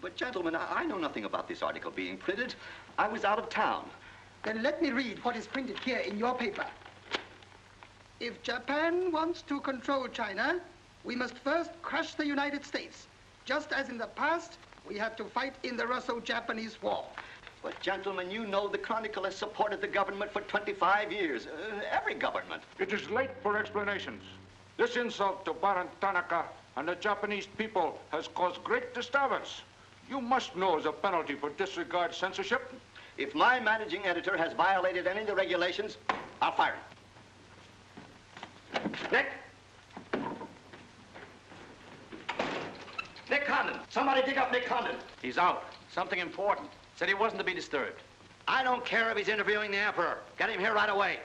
But gentlemen, I know nothing about this article being printed. I was out of town. Then let me read what is printed here in your paper. If Japan wants to control China, we must first crush the United States. Just as in the past, we have to fight in the Russo-Japanese War. But gentlemen, you know the Chronicle has supported the government for 25 years. Every government. It is late for explanations. This insult to Baron Tanaka and the Japanese people has caused great disturbance. You must know as a penalty for disregard censorship. If my managing editor has violated any of the regulations, I'll fire him. Nick! Nick Condon! Somebody dig up Nick Condon! He's out. Something important. Said he wasn't to be disturbed. I don't care if he's interviewing the Emperor. Get him here right away.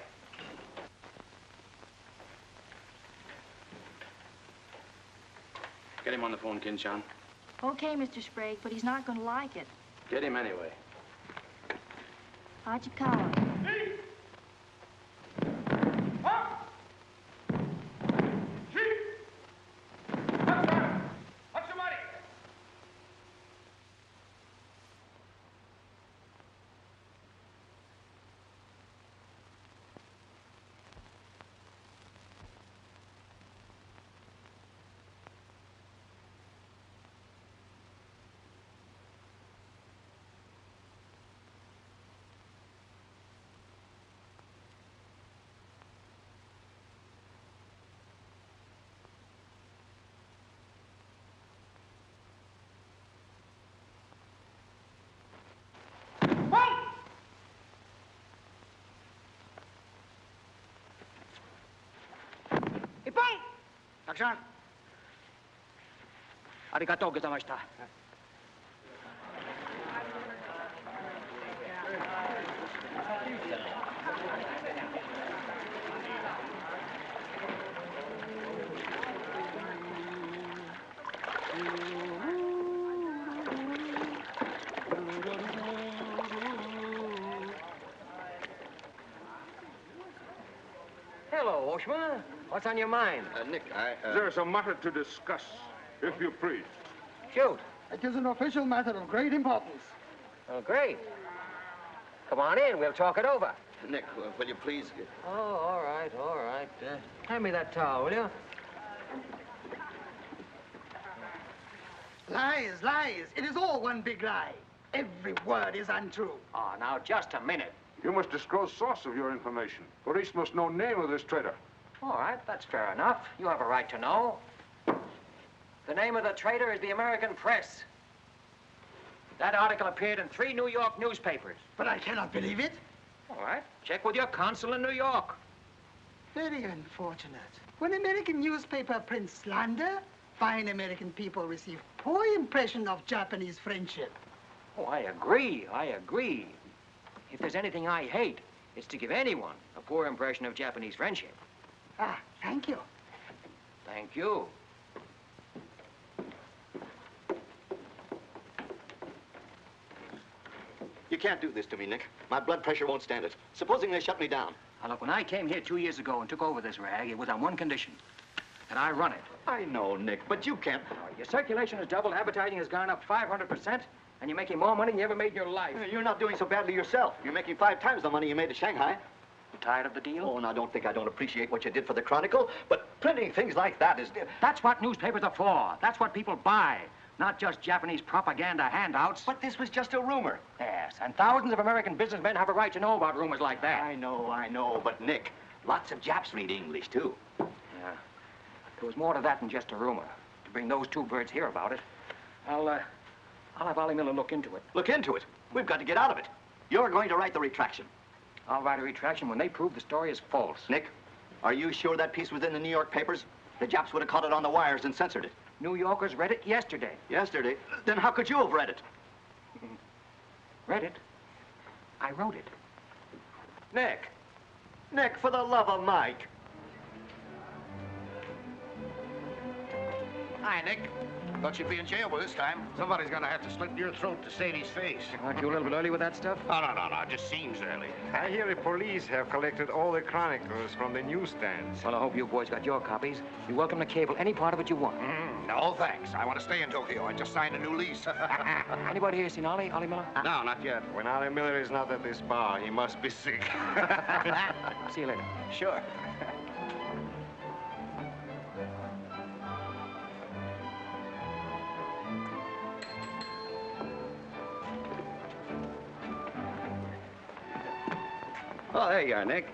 Get him on the phone, Kin-chan. Okay, Mr. Sprague, but he's not going to like it. Get him anyway. Hachikawa. Action! Arigatou gozaimashita. Hello, Oshma. What's on your mind? Nick, There's a matter to discuss, if you please. Shoot. It is an official matter of great importance. Oh, great. Come on in. We'll talk it over. Nick, will you please... Oh, all right, all right. Hand me that towel, will you? Lies, lies. It is all one big lie. Every word is untrue. Oh, now, just a minute. You must disclose source of your information. Police must know name of this traitor. All right, that's fair enough. You have a right to know. The name of the traitor is the American press. That article appeared in 3 New York newspapers. But I cannot believe it. All right, check with your consul in New York. Very unfortunate. When American newspaper prints slander, fine American people receive poor impression of Japanese friendship. Oh, I agree, I agree. If there's anything I hate, it's to give anyone a poor impression of Japanese friendship. Ah, thank you. Thank you. You can't do this to me, Nick. My blood pressure won't stand it. Supposing they shut me down. Now, look, when I came here 2 years ago and took over this rag, it was on one condition, that I run it. I know, Nick, but you can't... Your circulation has doubled, advertising has gone up 500%, and you're making more money than you ever made in your life. You're not doing so badly yourself. You're making 5 times the money you made at Shanghai. You tired of the deal? Oh, and don't think I don't appreciate what you did for the Chronicle, but printing things like that is... That's what newspapers are for. That's what people buy. Not just Japanese propaganda handouts. But this was just a rumor. Yes, and thousands of American businessmen have a right to know about rumors like that. I know, but Nick, lots of Japs read English, too. Yeah. There was more to that than just a rumor. To bring those 2 birds here about it, I'll have Ollie Miller look into it. Look into it? We've got to get out of it. You're going to write the retraction. I'll write a retraction when they prove the story is false. Nick, are you sure that piece was in the New York papers? The Japs would have caught it on the wires and censored it. New Yorkers read it yesterday. Yesterday? Then how could you have read it? Read it? I wrote it. Nick, for the love of Mike. Hi, Nick. Thought you'd be in jail by this time. Somebody's gonna have to slit your throat to save his face. Aren't you a little bit early with that stuff? Oh, no. It just seems early. I hear the police have collected all the chronicles from the newsstands. Well, I hope you boys got your copies. You're welcome to cable any part of it you want. No, thanks. I want to stay in Tokyo. I just signed a new lease. Anybody here seen Ollie Miller? No, not yet. When Ollie Miller is not at this bar, he must be sick. See you later. Sure. Oh, there you are, Nick.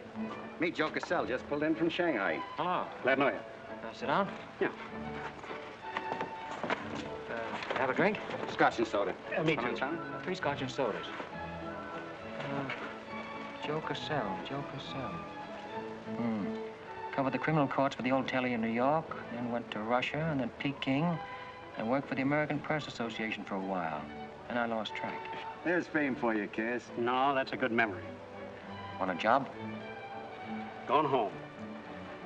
Meet Joe Cassell, just pulled in from Shanghai. Hello. Glad to know you. Sit down. Yeah. Have a drink? Scotch and soda. Me too. Come on, China? 3 scotch and sodas. Joe Cassell. Covered the criminal courts for the old telly in New York, then went to Russia and then Peking, and worked for the American Press Association for a while. And I lost track. There's fame for you, Cass. No, that's a good memory. Want a job? Gone home.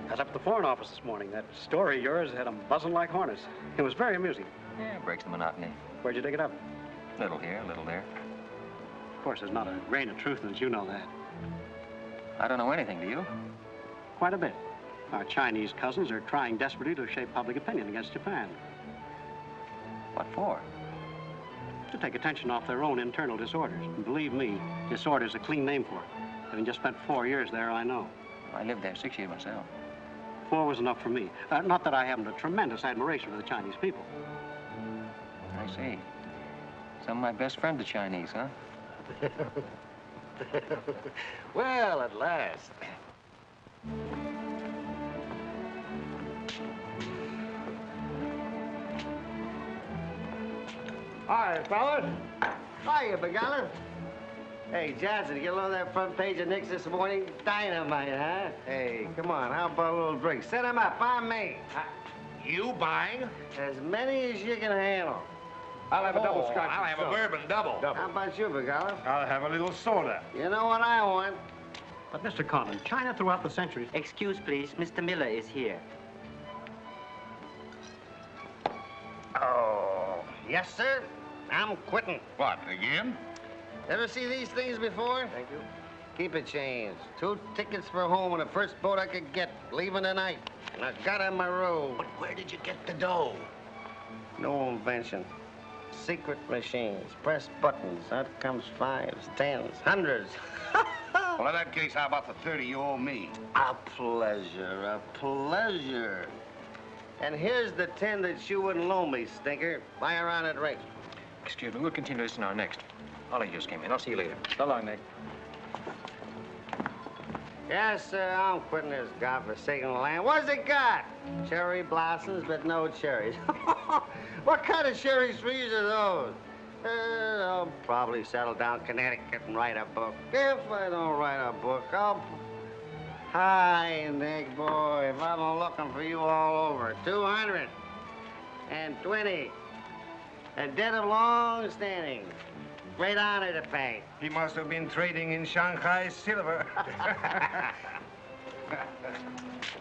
I was up at the Foreign Office this morning. That story of yours had them buzzing like hornets. It was very amusing. Yeah, breaks the monotony. Where'd you dig it up? Little here, little there. Of course, there's not a grain of truth in it. You know that. I don't know anything, do you? Quite a bit. Our Chinese cousins are trying desperately to shape public opinion against Japan. What for? To take attention off their own internal disorders. And believe me, disorder's a clean name for it. Having just spent 4 years there, I know. I lived there 6 years myself. 4 was enough for me. Not that I haven't a tremendous admiration for the Chinese people. I see. Some of my best friends are Chinese, huh? Well, at last. Hi, fellas. Hiya, Begala. Hey, Johnson, get along that front page of Nick's this morning. Dynamite, huh? Hey, come on, how about a little drink? Set him up, on me. You buying? As many as you can handle. I'll have a double scotch. I'll have a bourbon double. How about you, Begala? I'll have a little soda. You know what I want? But, Mr. Conlon, China throughout the centuries... Excuse, please. Mr. Miller is here. Oh, yes, sir. I'm quitting. What, again? Ever see these things before? Thank you. Keep it changed. 2 tickets for home on the first boat I could get, leaving tonight. And I got on my road. But where did you get the dough? No invention. Secret machines. Press buttons. Out comes 5s, 10s, 100s. Well, in that case, how about the 30 you owe me? A pleasure, a pleasure. And here's the 10 that you wouldn't loan me, stinker. Buy her on at rate. Excuse me, we'll continue this in our next. Ollie just came in. I'll see you later. So long, Nick. Yes, sir, I'm quitting this godforsaken land. What's it got? Cherry blossoms, but no cherries. What kind of cherry trees are those? I'll probably settle down Connecticut and write a book. If I don't write a book, I'll... Hi, Nick, boy. If I'm looking for you all over. 220. A debt of long standing. Great honor to pay. He must have been trading in Shanghai silver.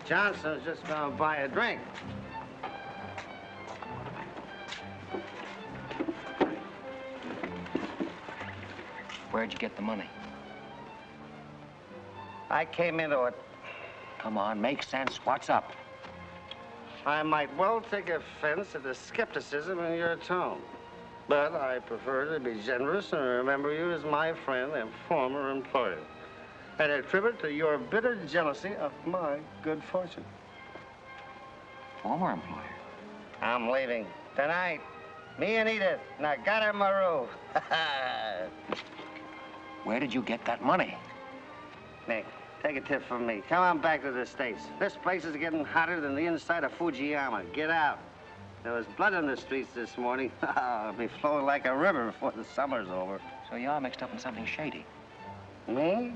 Johnson's just gonna buy a drink. Where'd you get the money? I came into it. Come on, make sense. What's up? I might well take offense at the skepticism in your tone. But I prefer to be generous and remember you as my friend and former employer. And attribute to your bitter jealousy of my good fortune. Former employer? I'm leaving tonight. Me and Edith. And I got her my room. Where did you get that money? Nick, take a tip from me. Come on back to the States. This place is getting hotter than the inside of Fujiyama. Get out. There was blood in the streets this morning. It'll be flowing like a river before the summer's over. So you are mixed up in something shady. Me?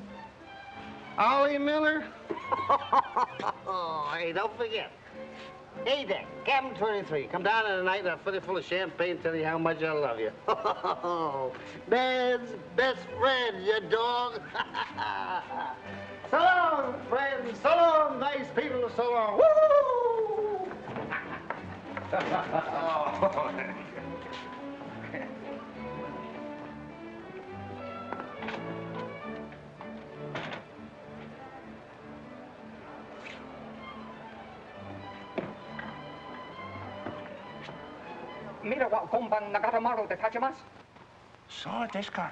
Ollie Miller? Hey, don't forget. Hey, Dick, Captain 23. Come down tonight and I'll fill you full of champagne and tell you how much I love you. Man's best friend, you dog. So long, friends. So long, nice people. So long. Woo! Mira wa gomban nagatamaru de tachimasu. So desu ka.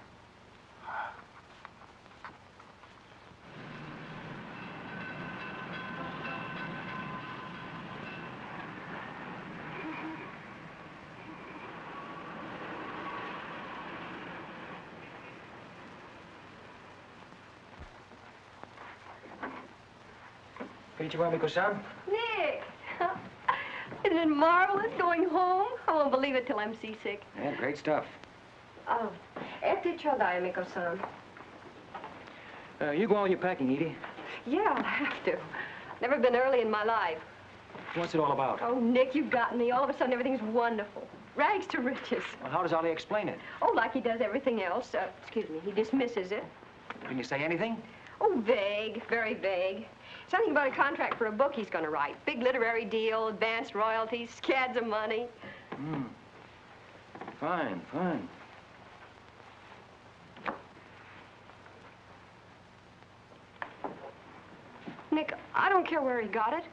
Konnichiwa, Nick! Isn't it marvelous going home? I won't believe it till I'm seasick. Yeah, great stuff. Oh, ete chodai, Miko-san. You go all your packing, Edie. Yeah, I'll have to. Never been early in my life. What's it all about? Oh, Nick, you got me. All of a sudden, everything's wonderful. Rags to riches. Well, how does Ollie explain it? Oh, like he does everything else. Excuse me, he dismisses it. Can you say anything? Oh, vague, very vague. Something about a contract for a book he's going to write. Big literary deal, advanced royalties, scads of money. Hmm. Fine, fine. Nick, I don't care where he got it.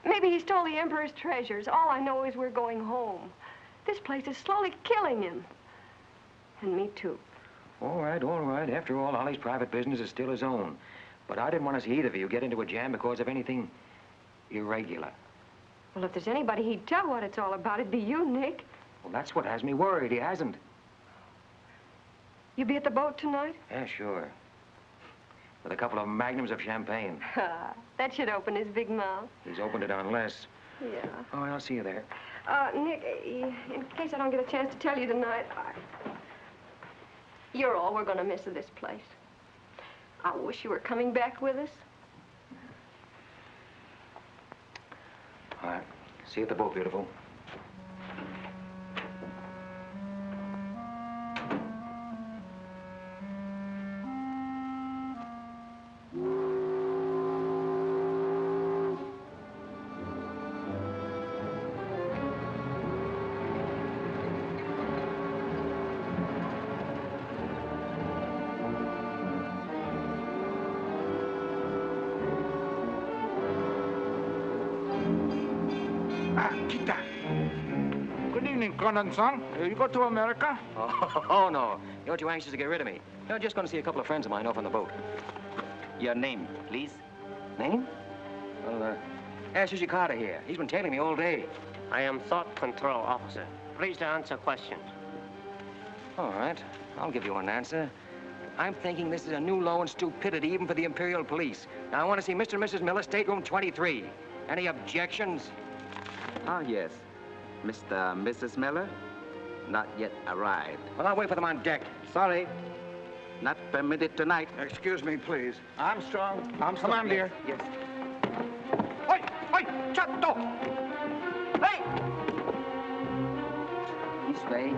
Maybe he stole the Emperor's treasures. All I know is we're going home. This place is slowly killing him. And me, too. All right, all right. After all, Ollie's private business is still his own. But I didn't want to see either of you get into a jam because of anything irregular. Well, if there's anybody he'd tell what it's all about, it'd be you, Nick. Well, that's what has me worried. He hasn't. You be at the boat tonight? Yeah, sure. With a couple of magnums of champagne. That should open his big mouth. He's opened it on less. Yeah. Oh, I'll see you there. Nick, in case I don't get a chance to tell you tonight, you're all we're going to miss of this place. I wish you were coming back with us. All right. See you at the boat, beautiful. Conan-san, you go to America? Oh, no. You're too anxious to get rid of me. You're just going to see a couple of friends of mine off on the boat. Your name, please? Name? Well, ask Carter here. He's been tailing me all day. I am Thought Control Officer. Please to answer questions. All right. I'll give you an answer. I'm thinking this is a new low in stupidity even for the Imperial Police. Now, I want to see Mr. and Mrs. Miller, stateroom 23. Any objections? Ah, yes. Mr. and Mrs. Miller? Not yet arrived. Well, I'll wait for them on deck. Sorry. Not permitted tonight. Excuse me, please. Armstrong. Come on, dear. Yes. Oi! Oi! Chatto! Hey! This way.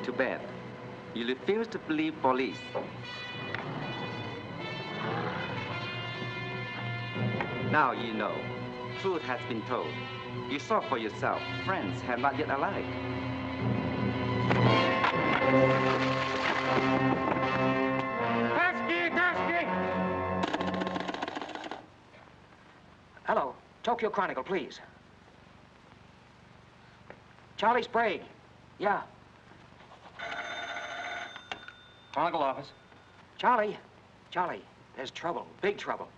Too bad. You refuse to believe police. Now you know. Truth has been told. You saw for yourself. Friends have not yet arrived. Hello. Tokyo Chronicle, please. Charlie Sprague. Yeah. Chronicle office. Charlie, there's trouble, big trouble.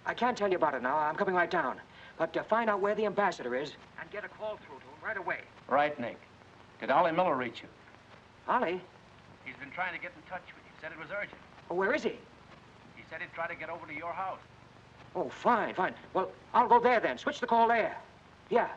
I can't tell you about it now. I'm coming right down. But find out where the ambassador is and get a call through to him right away. Right, Nick. Did Ollie Miller reach you? Ollie? He's been trying to get in touch with you. Said it was urgent. Oh, where is he? He said he'd try to get over to your house. Oh, fine, fine. Well, I'll go there then. Switch the call there. Yeah.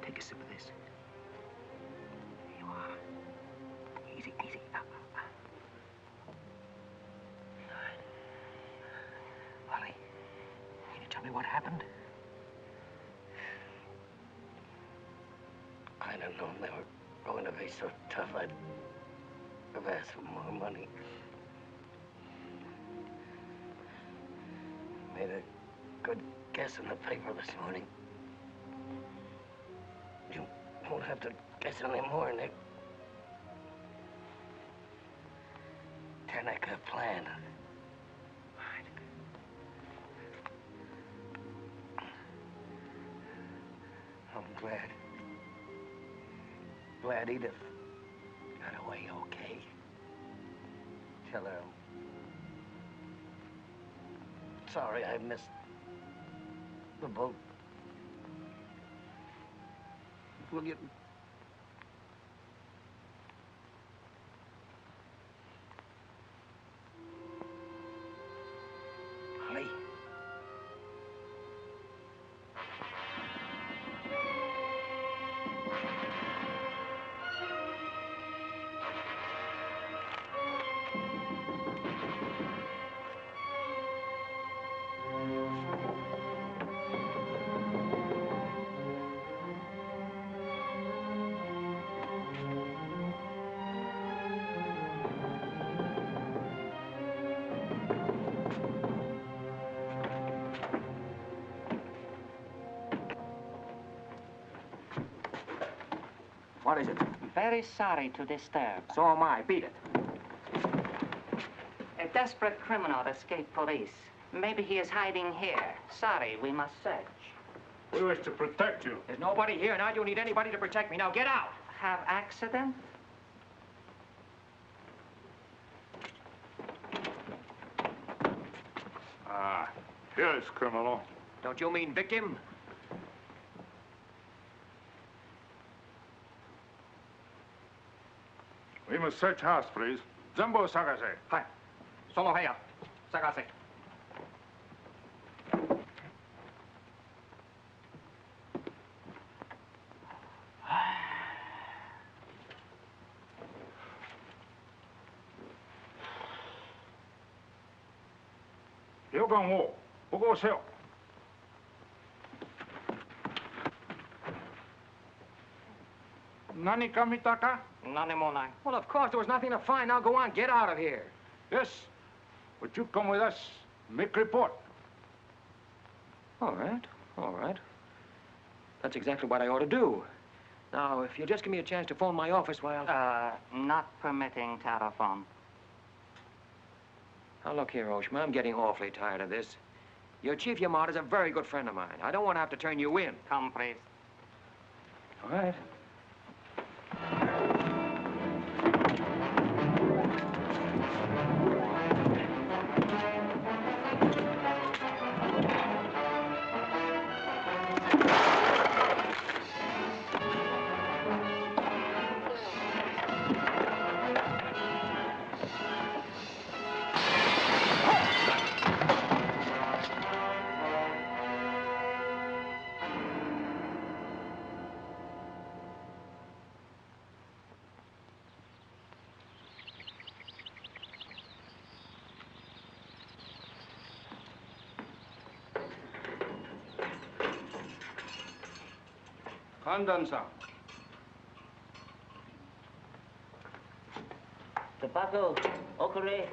Take a sip of this. Here you are. Easy, easy. Ollie, can you tell me what happened? I don't know. They were going to be so tough, I'd have asked for more money. Made a good guess in the paper this morning. You won't have to guess anymore, Nick. Tanaka planned. I'm glad Edith got away okay. Tell her I'm sorry I missed the boat. Will you... Honey. What is it? Very sorry to disturb. So am I. Beat it. A desperate criminal escaped police. Maybe he is hiding here. Sorry, we must search. We wish to protect you. There's nobody here, and I don't need anybody to protect me. Now get out. Have accident? Ah, here's criminal. Don't you mean victim? We must search house, please. Jumbo Sagase. Hi. Solo heya. Sagase. 여관 5, 보고 오세요. 나니까 미타까? None more. Well, of course, there was nothing to find. Now go on, get out of here. Yes. Would you come with us, make report? All right, all right. That's exactly what I ought to do. Now, if you'll just give me a chance to phone my office while... Not permitting telephone. Now, look here, Oshma, I'm getting awfully tired of this. Your Chief Yamada's a very good friend of mine. I don't want to have to turn you in. Come, please. All right. Kandan-san. Tobacco, okare.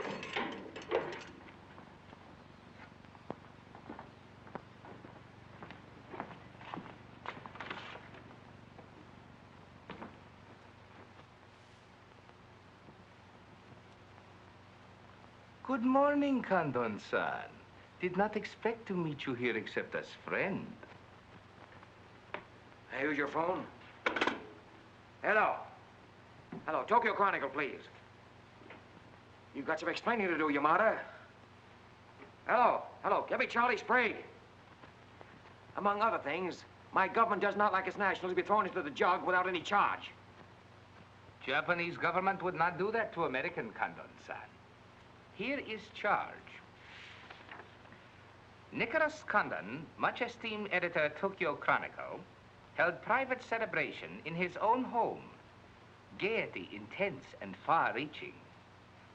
Good morning, Kandon-san. Did not expect to meet you here except as friend. Hey, who's your phone? Hello. Hello, Tokyo Chronicle, please. You've got some explaining to do, Yamada. Hello, hello, give me Charlie Sprague. Among other things, my government does not like its nationals to be thrown into the jug without any charge. Japanese government would not do that to American, Kandon-san. Here is charge. Nicholas Condon, much esteemed editor Tokyo Chronicle, held private celebration in his own home. Gaiety intense and far-reaching,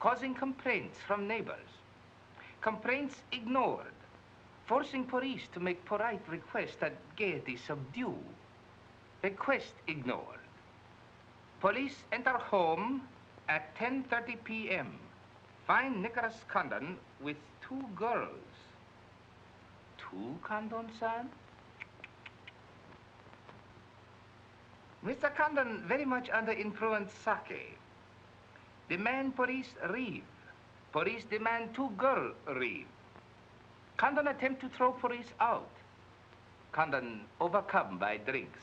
causing complaints from neighbors. Complaints ignored, forcing police to make polite requests that gaiety subdue. Request ignored. Police enter home at 10:30 p.m. Find Nicholas Condon with 2 girls. 2, Condon-san? Mr. Condon very much under influence sake. Demand police leave. Police demand 2 girls leave. Condon attempt to throw police out. Condon overcome by drinks.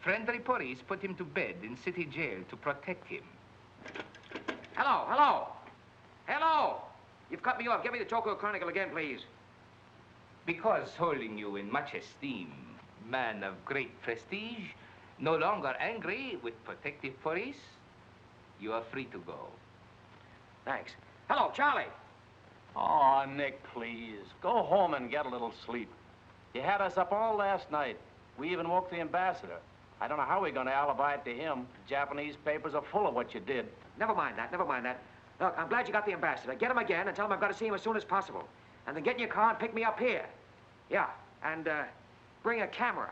Friendly police put him to bed in city jail to protect him. Hello, hello. Hello. You've cut me off. Give me the Tokyo Chronicle again, please. Because holding you in much esteem, man of great prestige, no longer angry with protective police, you are free to go. Thanks. Hello, Charlie. Oh, Nick, please. Go home and get a little sleep. You had us up all last night. We even woke the ambassador. I don't know how we're going to alibi it to him. The Japanese papers are full of what you did. Never mind that, never mind that. Look, I'm glad you got the ambassador. Get him again and tell him I've got to see him as soon as possible. And then get in your car and pick me up here. Yeah, and bring a camera.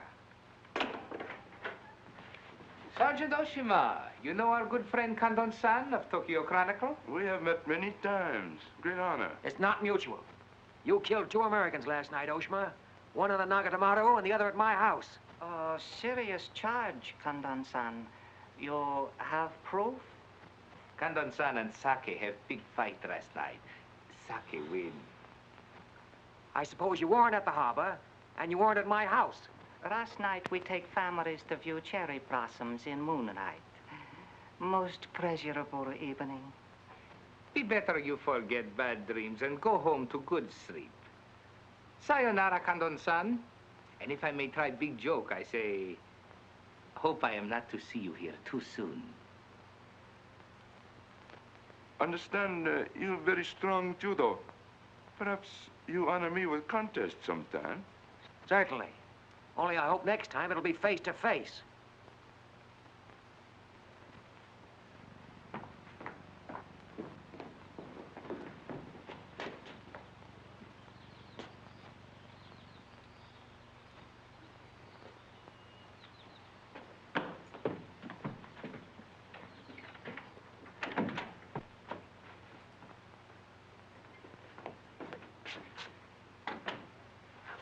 Sergeant Oshima, you know our good friend Kandon-san of Tokyo Chronicle? We have met many times. Great honor. It's not mutual. You killed 2 Americans last night, Oshima. One in the Nagatomaru and the other at my house. Serious charge, Kandan-san. You have proof? Kandon-san and Sake have big fight last night. Sake win. I suppose you weren't at the harbor, and you weren't at my house. Last night we take families to view cherry blossoms in moonlight. Most pleasurable evening. Be better you forget bad dreams and go home to good sleep. Sayonara, Kandon-san. And if I may try big joke, I say, hope I am not to see you here too soon. Understand you're very strong judo. Perhaps you honor me with contest sometime. Certainly. Only I hope next time it'll be face to face.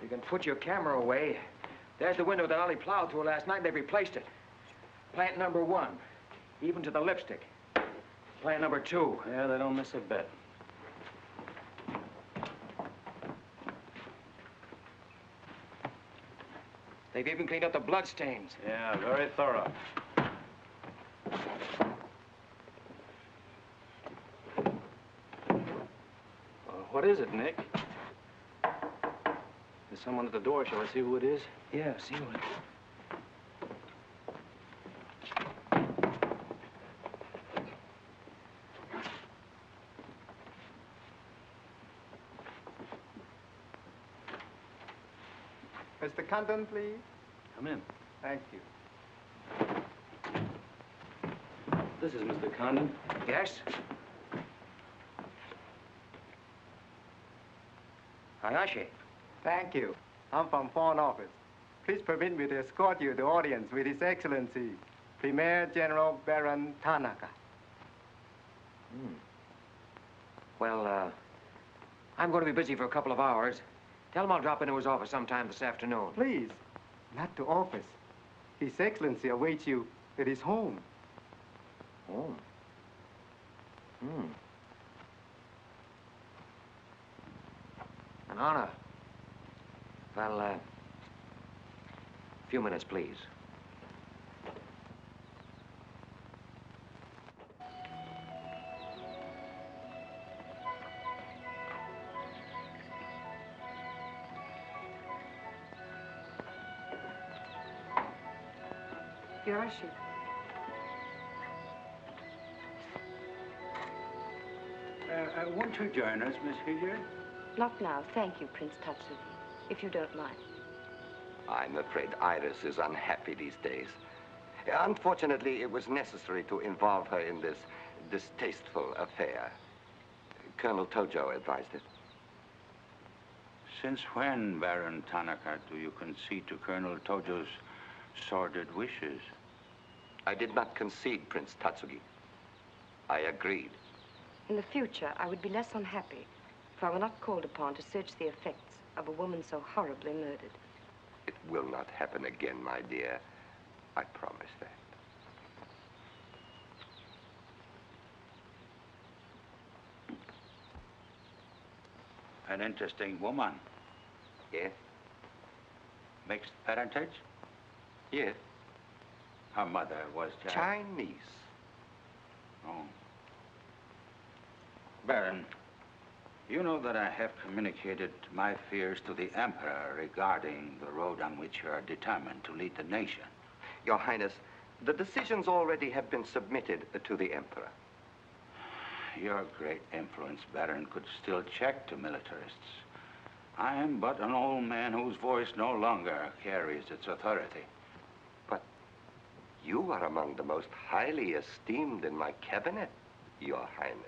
you can put your camera away, there's the window that Ollie plowed through last night and they replaced it. Plant number 1, even to the lipstick. Plant number 2. Yeah, they don't miss a bit. They've even cleaned up the blood stains. Yeah, very thorough. What is it, Nick? There's someone at the door. Shall I see who it is? Yeah, see who it is. Mr. Condon, please. Come in. Thank you. This is Mr. Condon. Yes? Hayashi. Thank you. I'm from Foreign Office. Please permit me to escort you to audience with His Excellency, Premier General Baron Tanaka. Well, I'm going to be busy for a couple of hours. Tell him I'll drop into his office sometime this afternoon. Please, not to office. His Excellency awaits you at his home. Home? An honor. Well, a few minutes, please. Yoshi. Won't you join us, Miss Hilliard? Not now, thank you, Prince Tatsuki, if you don't mind. I'm afraid Iris is unhappy these days. Unfortunately, it was necessary to involve her in this distasteful affair. Colonel Tojo advised it. Since when, Baron Tanaka, do you concede to Colonel Tojo's sordid wishes? I did not concede, Prince Tatsugi. I agreed. In the future, I would be less unhappy if I were not called upon to search the effects of a woman so horribly murdered. It will not happen again, my dear. I promise that. An interesting woman. Yes? Mixed parentage? Yes. Her mother was Chinese. Oh. Baron, you know that I have communicated my fears to the Emperor regarding the road on which you are determined to lead the nation. Your Highness, the decisions already have been submitted to the Emperor. Your great influence, Baron, could still check the militarists. I am but an old man whose voice no longer carries its authority. But you are among the most highly esteemed in my cabinet, Your Highness.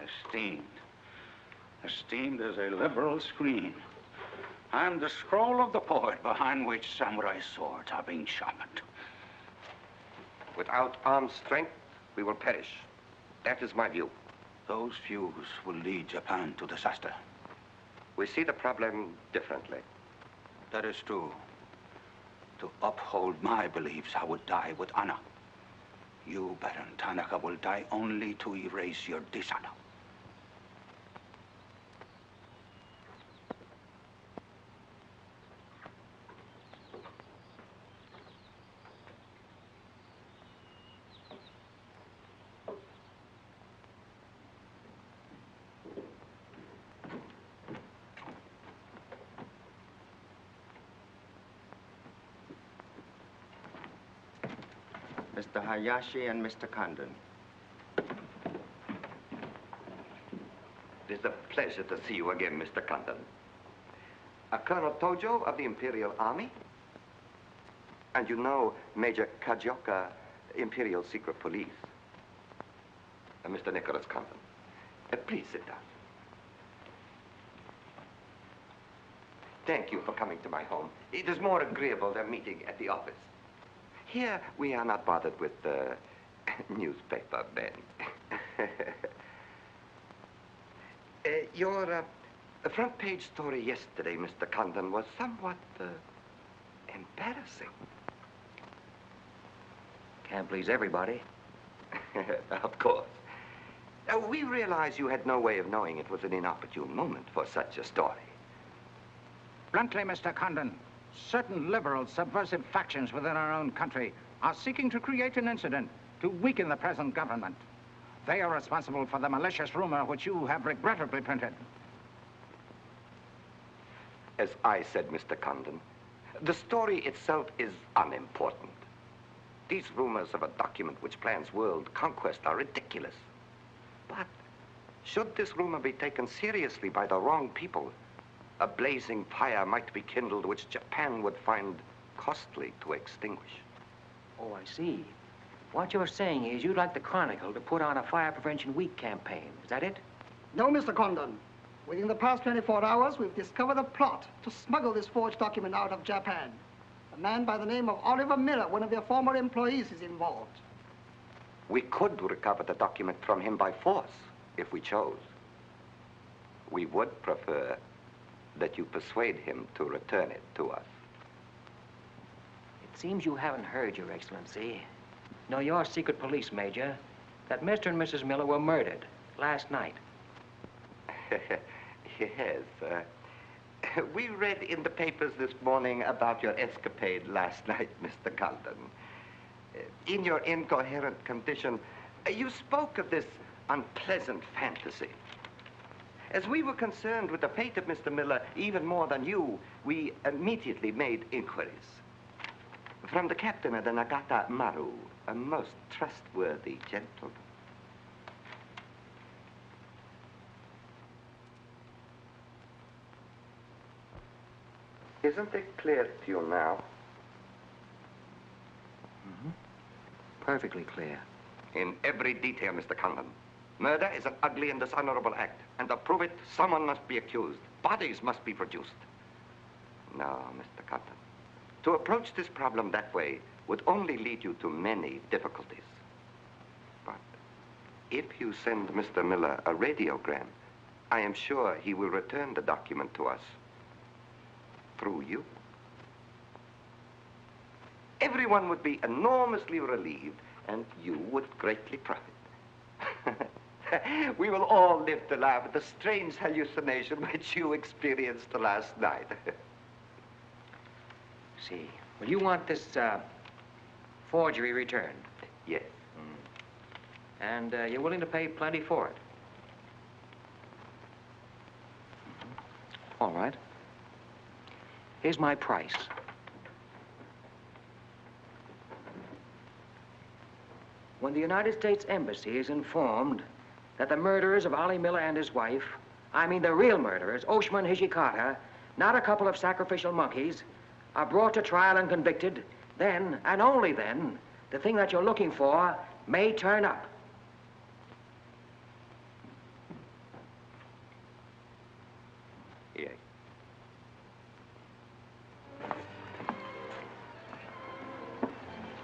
Esteemed. Esteemed as a liberal screen. I'm the scroll of the poet behind which samurai swords are being sharpened. Without armed strength, we will perish. That is my view. Those views will lead Japan to disaster. We see the problem differently. That is true. To uphold my beliefs, I would die with honor. You, Baron Tanaka, will die only to erase your dishonor. Mr. Hayashi and Mr. Condon. It is a pleasure to see you again, Mr. Condon. Colonel Tojo of the Imperial Army. And you know Major Kajioka, Imperial Secret Police. Mr. Nicholas Condon. Please sit down. Thank you for coming to my home. It is more agreeable than meeting at the office. Here, we are not bothered with the newspaper men. Your The front page story yesterday, Mr. Condon, was somewhat embarrassing. Can't please everybody. Of course. We realize you had no way of knowing it was an inopportune moment for such a story. Bluntly, Mr. Condon, certain liberal subversive factions within our own country are seeking to create an incident to weaken the present government. They are responsible for the malicious rumor which you have regrettably printed. As I said, Mr. Condon, the story itself is unimportant. These rumors of a document which plans world conquest are ridiculous. But should this rumor be taken seriously by the wrong people, a blazing fire might be kindled which Japan would find costly to extinguish. Oh, I see. What you're saying is you'd like the Chronicle to put on a Fire Prevention Week campaign. Is that it? No, Mr. Condon. Within the past 24 hours, we've discovered a plot to smuggle this forged document out of Japan. A man by the name of Oliver Miller, one of their former employees, is involved. We could recover the document from him by force, if we chose. We would prefer that you persuade him to return it to us. It seems you haven't heard, Your Excellency. No, your secret police major, that Mr. and Mrs. Miller were murdered last night. Yes, we read in the papers this morning about your escapade last night, Mr. Condon. In your incoherent condition, you spoke of this unpleasant fantasy. As we were concerned with the fate of Mr. Miller even more than you, we immediately made inquiries. From the captain of the Nagata Maru, a most trustworthy gentleman. Isn't it clear to you now? Mm-hmm. Perfectly clear. In every detail, Mr. Condon. Murder is an ugly and dishonorable act, and to prove it, someone must be accused. Bodies must be produced. No, Mr. Condon. To approach this problem that way would only lead you to many difficulties. But if you send Mr. Miller a radiogram, I am sure he will return the document to us. Through you. Everyone would be enormously relieved, and you would greatly profit. We will all live to laugh at the strange hallucination which you experienced last night. See. Well, you want this forgery returned? Yes. And you're willing to pay plenty for it? All right. Here's my price. When the United States Embassy is informed that the murderers of Ollie Miller and his wife, I mean the real murderers, Oshima and Hijikata, not a couple of sacrificial monkeys, are brought to trial and convicted, then, and only then, the thing that you're looking for may turn up. Yes.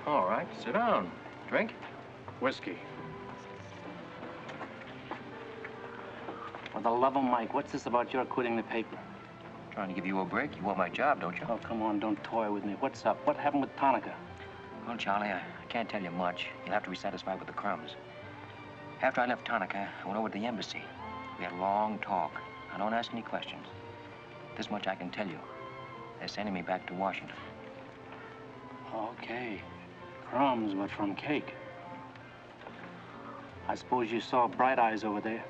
All right, sit down. Drink? Whiskey. For the love of Mike, what's this about your quitting the paper? Trying to give you a break. You want my job, don't you? Oh, come on, don't toy with me. What's up? What happened with Tanaka? Well, Charlie, I can't tell you much. You'll have to be satisfied with the crumbs. After I left Tanaka, I went over to the embassy. We had a long talk. Now, don't ask any questions. This much I can tell you. They're sending me back to Washington. Okay. Crumbs, but from cake. I suppose you saw Bright Eyes over there.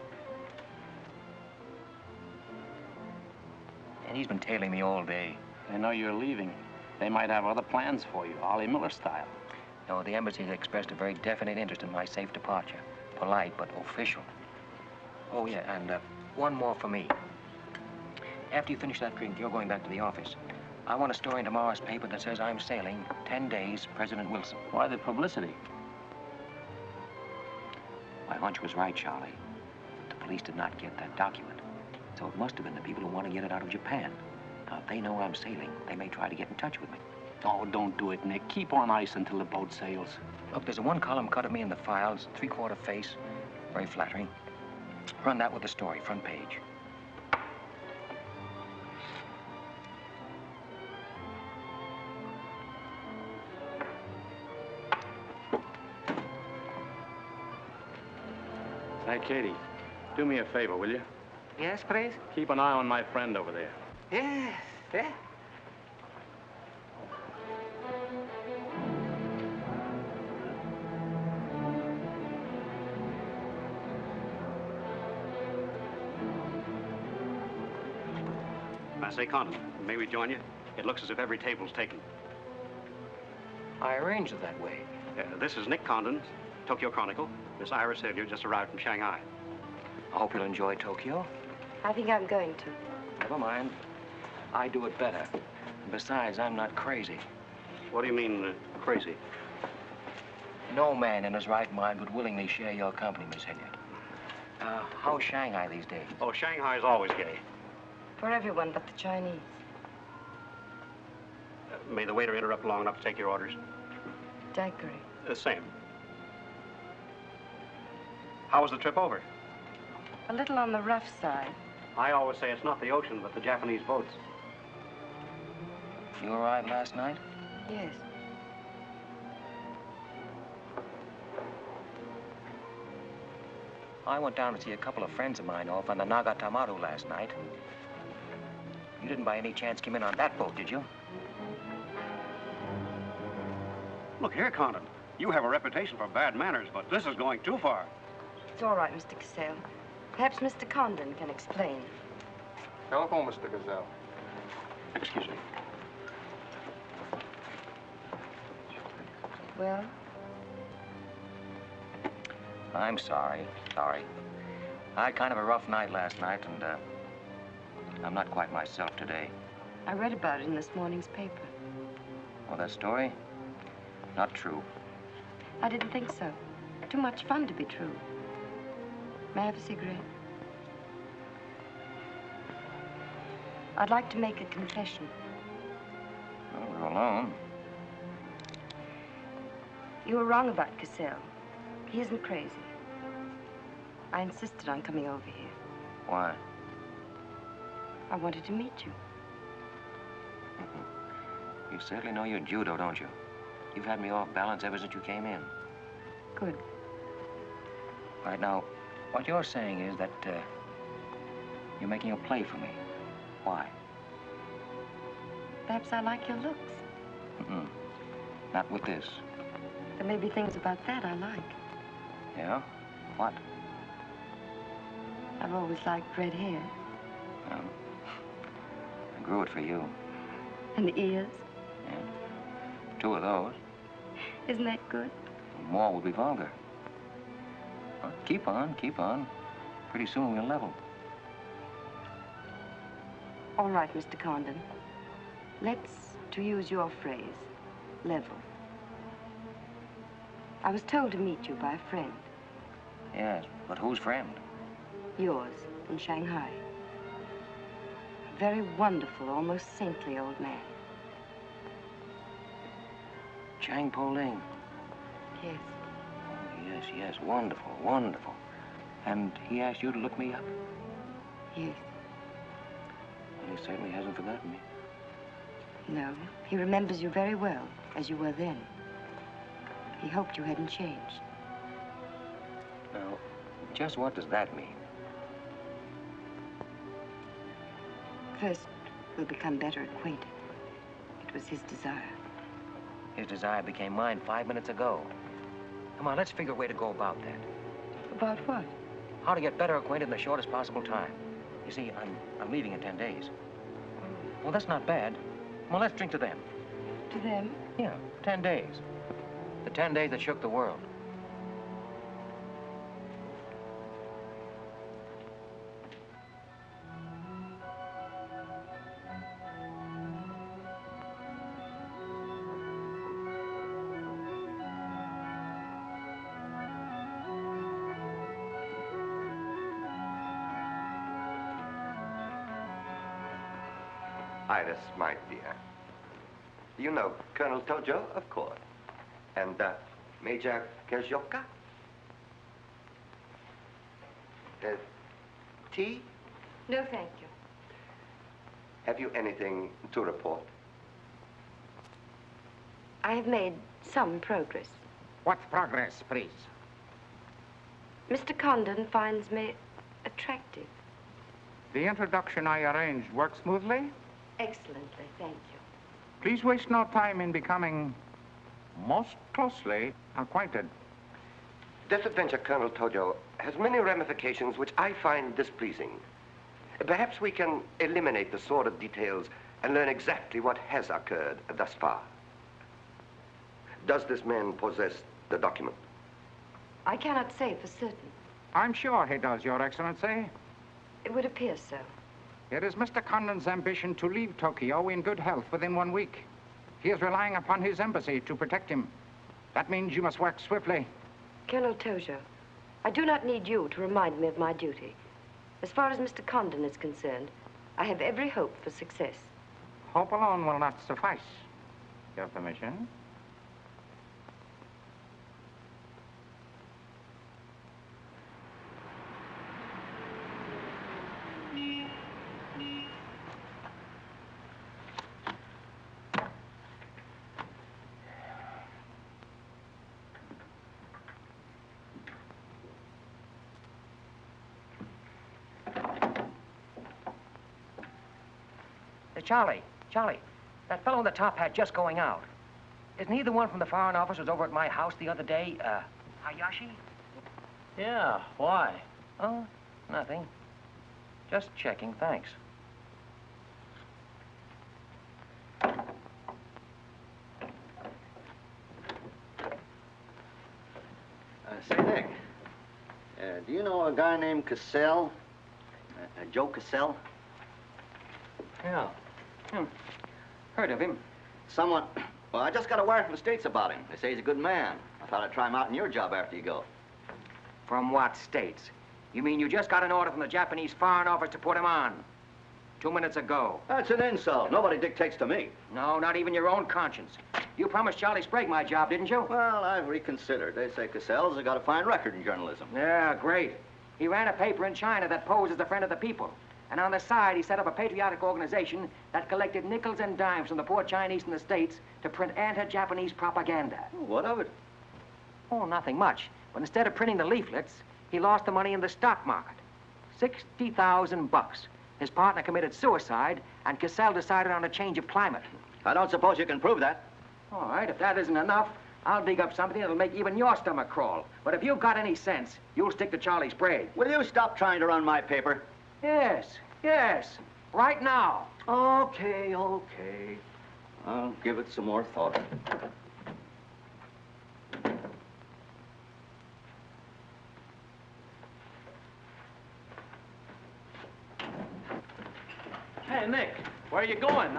And he's been tailing me all day. They know you're leaving. They might have other plans for you, Ollie Miller style. No, the embassy has expressed a very definite interest in my safe departure. Polite, but official. Oh, yeah, and one more for me. After you finish that drink, you're going back to the office. I want a story in tomorrow's paper that says I'm sailing 10 days, President Wilson. Why the publicity? My hunch was right, Charlie. The police did not get that document. So it must have been the people who want to get it out of Japan. Now, if they know I'm sailing, they may try to get in touch with me. Oh, don't do it, Nick. Keep on ice until the boat sails. Look, there's a one-column cut of me in the files, 3/4 face. Very flattering. Run that with the story, front page. Hey, Katie, do me a favor, will you? Yes, please? Keep an eye on my friend over there. Yes, yeah. I say, Condon, may we join you? It looks as if every table's taken. I arranged it that way. This is Nick Condon, Tokyo Chronicle. Miss Iris Hilliard just arrived from Shanghai. I hope you'll enjoy Tokyo. I think I'm going to. Never mind. I do it better. And besides, I'm not crazy. What do you mean, crazy? No man in his right mind would willingly share your company, Miss Hilliard. How's Shanghai these days? Oh, Shanghai's always gay. For everyone but the Chinese. May the waiter interrupt long enough to take your orders? Daiquiri. Same. How was the trip over? A little on the rough side. I always say it's not the ocean, but the Japanese boats. You arrived last night? Yes. I went down to see a couple of friends of mine off on the Nagatamaru last night. You didn't by any chance come in on that boat, did you? Look here, Condon. You have a reputation for bad manners, but this is going too far. It's all right, Mr. Cassell. Perhaps Mr. Condon can explain. Telephone, Mr. Gazelle. Excuse me. Well? I'm sorry. Sorry. I had kind of a rough night last night, and I'm not quite myself today. I read about it in this morning's paper. Oh, that story? Not true. I didn't think so. Too much fun to be true. May I have a cigarette? I'd like to make a confession. Well, we're alone. You were wrong about Cassell. He isn't crazy. I insisted on coming over here. Why? I wanted to meet you. You certainly know your judo, don't you? You've had me off balance ever since you came in. Good. Right now, what you're saying is that you're making a play for me. Why? Perhaps I like your looks. Not with this. There may be things about that I like. Yeah? What? I've always liked red hair. Well, I grew it for you. And the ears. Yeah. 2 of those. Isn't that good? More would be vulgar. Well, keep on, keep on. Pretty soon we'll level. All right, Mr. Condon. Let's, to use your phrase, level. I was told to meet you by a friend. Yes, but whose friend? Yours, in Shanghai. A very wonderful, almost saintly old man. Chang Po-Ling. Yes. Oh, yes, yes, wonderful, wonderful. And he asked you to look me up? Yes. Well, he certainly hasn't forgotten me. No, he remembers you very well, as you were then. He hoped you hadn't changed. Now, just what does that mean? First, we'll become better acquainted. It was his desire. His desire became mine 5 minutes ago. Come on, let's figure a way to go about that. About what? How to get better acquainted in the shortest possible time. You see, I'm leaving in 10 days. Well, that's not bad. Well, let's drink to them. To them? Yeah, 10 days. The 10 days that shook the world. Iris, my dear. You know Colonel Tojo, of course. And Major Kezioka. Tea? No, thank you. Have you anything to report? I have made some progress. What progress, please? Mr. Condon finds me attractive. The introduction I arranged worked smoothly? Excellently, thank you. Please waste no time in becoming most closely acquainted. This adventure, Colonel Tojo, has many ramifications which I find displeasing. Perhaps we can eliminate the sordid details and learn exactly what has occurred thus far. Does this man possess the document? I cannot say for certain. I'm sure he does, Your Excellency. It would appear so. It is Mr. Condon's ambition to leave Tokyo in good health within 1 week. He is relying upon his embassy to protect him. That means you must work swiftly. Colonel Tojo, I do not need you to remind me of my duty. As far as Mr. Condon is concerned, I have every hope for success. Hope alone will not suffice. Your permission? Charlie, that fellow in the top hat just going out. Isn't he the one from the Foreign Office who was over at my house the other day? Hayashi? Yeah, why? Oh, nothing. Just checking, thanks. Say, Nick, do you know a guy named Cassell? Joe Cassell? Yeah. Heard of him. Someone... Well, I just got a wire from the States about him. They say he's a good man. I thought I'd try him out in your job after you go. From what states? You mean you just got an order from the Japanese Foreign Office to put him on? 2 minutes ago. That's an insult. Nobody dictates to me. No, not even your own conscience. You promised Charlie Sprague my job, didn't you? Well, I've reconsidered. They say Cassell's got a fine record in journalism. Yeah, great. He ran a paper in China that posed as a friend of the people. And on the side, he set up a patriotic organization that collected nickels and dimes from the poor Chinese in the States to print anti-Japanese propaganda. What of it? Oh, nothing much. But instead of printing the leaflets, he lost the money in the stock market. $60,000. His partner committed suicide, and Cassell decided on a change of climate. I don't suppose you can prove that. All right, if that isn't enough, I'll dig up something that'll make even your stomach crawl. But if you've got any sense, you'll stick to Charlie Sprague. Will you stop trying to run my paper? Yes. Right now. Okay. I'll give it some more thought. Hey, Nick, where are you going?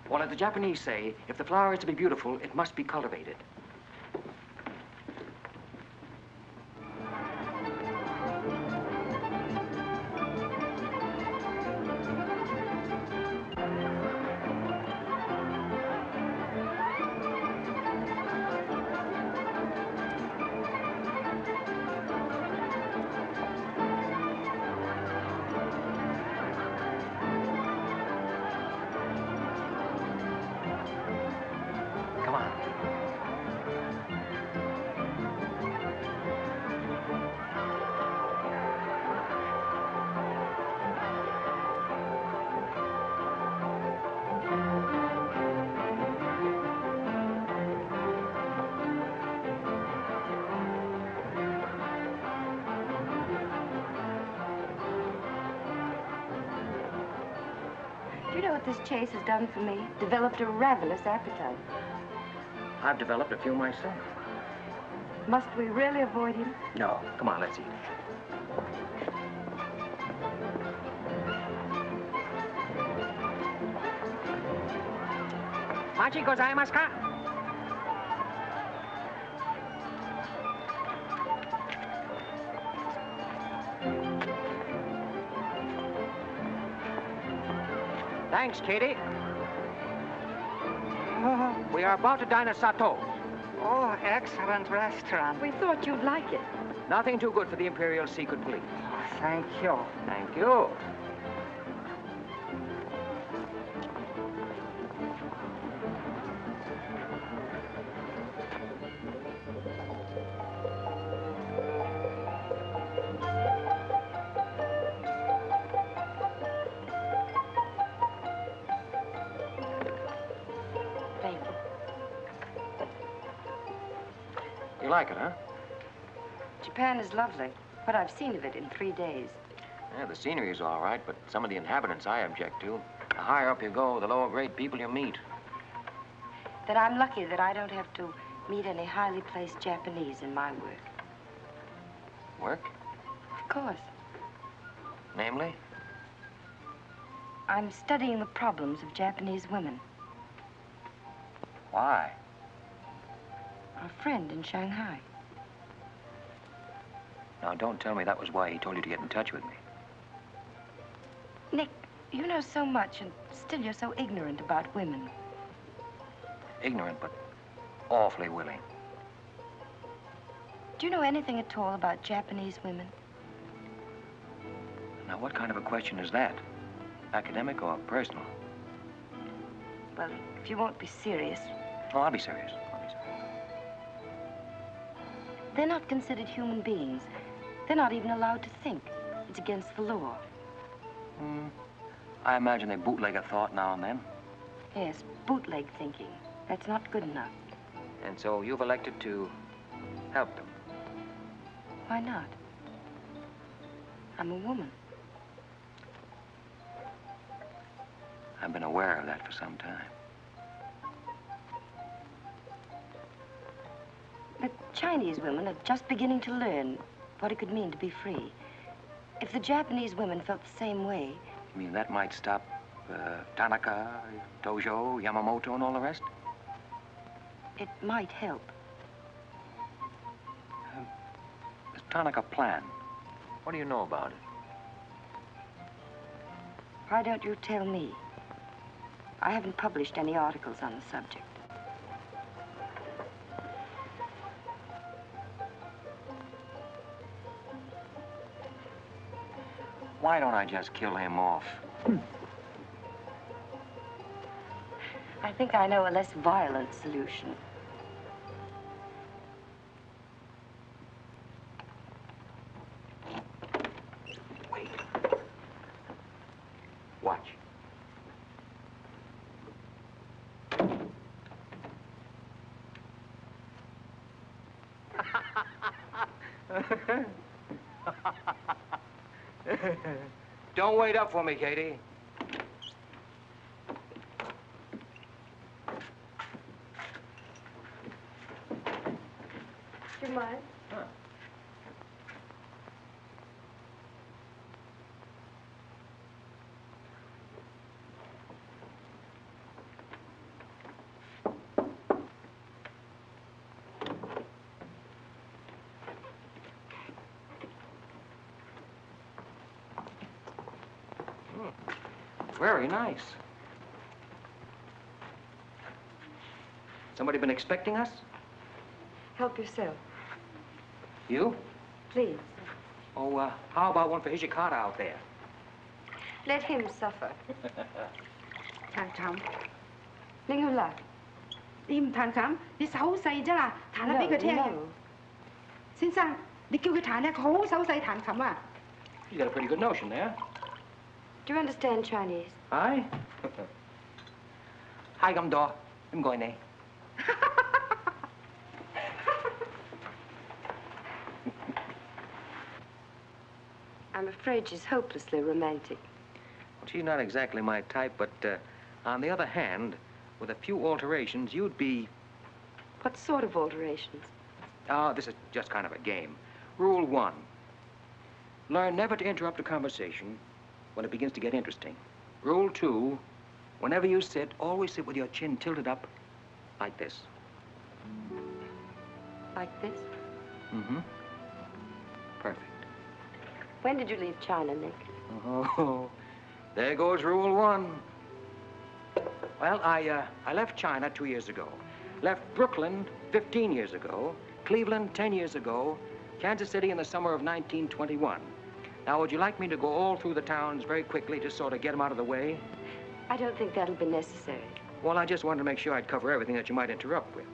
Well, as the Japanese say, if the flower is to be beautiful, it must be cultivated. Do you know what this chase has done for me? Developed a ravenous appetite. I've developed a few myself. Must we really avoid him? No. Come on, let's eat. Machi gozaimasu ka? Thanks, Katie. We are about to dine at Sato. Oh, excellent restaurant. We thought you'd like it. Nothing too good for the Imperial Secret Police. Thank you. Thank you. You like it, huh? Japan is lovely. What I've seen of it in 3 days. Yeah, the scenery is all right, but some of the inhabitants I object to. The higher up you go, the lower grade people you meet. That I'm lucky that I don't have to meet any highly placed Japanese in my work. Work? Of course. Namely? I'm studying the problems of Japanese women. Why? A friend in Shanghai. Now, don't tell me that was why he told you to get in touch with me. Nick, you know so much, and still you're so ignorant about women. Ignorant, but awfully willing. Do you know anything at all about Japanese women? Now, what kind of a question is that? Academic or personal? Well, if you won't be serious. Oh, I'll be serious. They're not considered human beings. They're not even allowed to think. It's against the law. I imagine they bootleg a thought now and then. Yes, bootleg thinking. That's not good enough. And so you've elected to help them. Why not? I'm a woman. I've been aware of that for some time. The Chinese women are just beginning to learn what it could mean to be free. If the Japanese women felt the same way... You mean that might stop Tanaka, Tojo, Yamamoto, and all the rest? It might help. Does Tanaka plan? What do you know about it? Why don't you tell me? I haven't published any articles on the subject. Why don't I just kill him off? I think I know a less violent solution. Wait. Watch. Don't wait up for me, Katie. Do you mind? Huh. Very nice. Somebody been expecting us? Help yourself. You? Please. Oh, how about one for Hijikata out there? Let him suffer. 彈琴，拎佢嚟。你唔彈琴，你手好細啫啦，彈下俾佢聽。先生，你叫佢彈咧，佢好手細彈琴啊。You got a pretty good notion there. Do you understand Chinese? Hi. Hi, I'm Daw. I'm going there. I'm afraid she's hopelessly romantic. Well, she's not exactly my type, but on the other hand, with a few alterations, you'd be... What sort of alterations? Oh, this is just kind of a game. Rule 1. Learn never to interrupt a conversation when it begins to get interesting. Rule 2. Whenever you sit, always sit with your chin tilted up like this. Like this? Mm-hmm. Perfect. When did you leave China, Nick? Oh, there goes Rule 1. Well, I left China 2 years ago. Left Brooklyn 15 years ago. Cleveland 10 years ago. Kansas City in the summer of 1921. Now, would you like me to go all through the towns very quickly to sort of get them out of the way? I don't think that'll be necessary. Well, I just wanted to make sure I'd cover everything that you might interrupt with.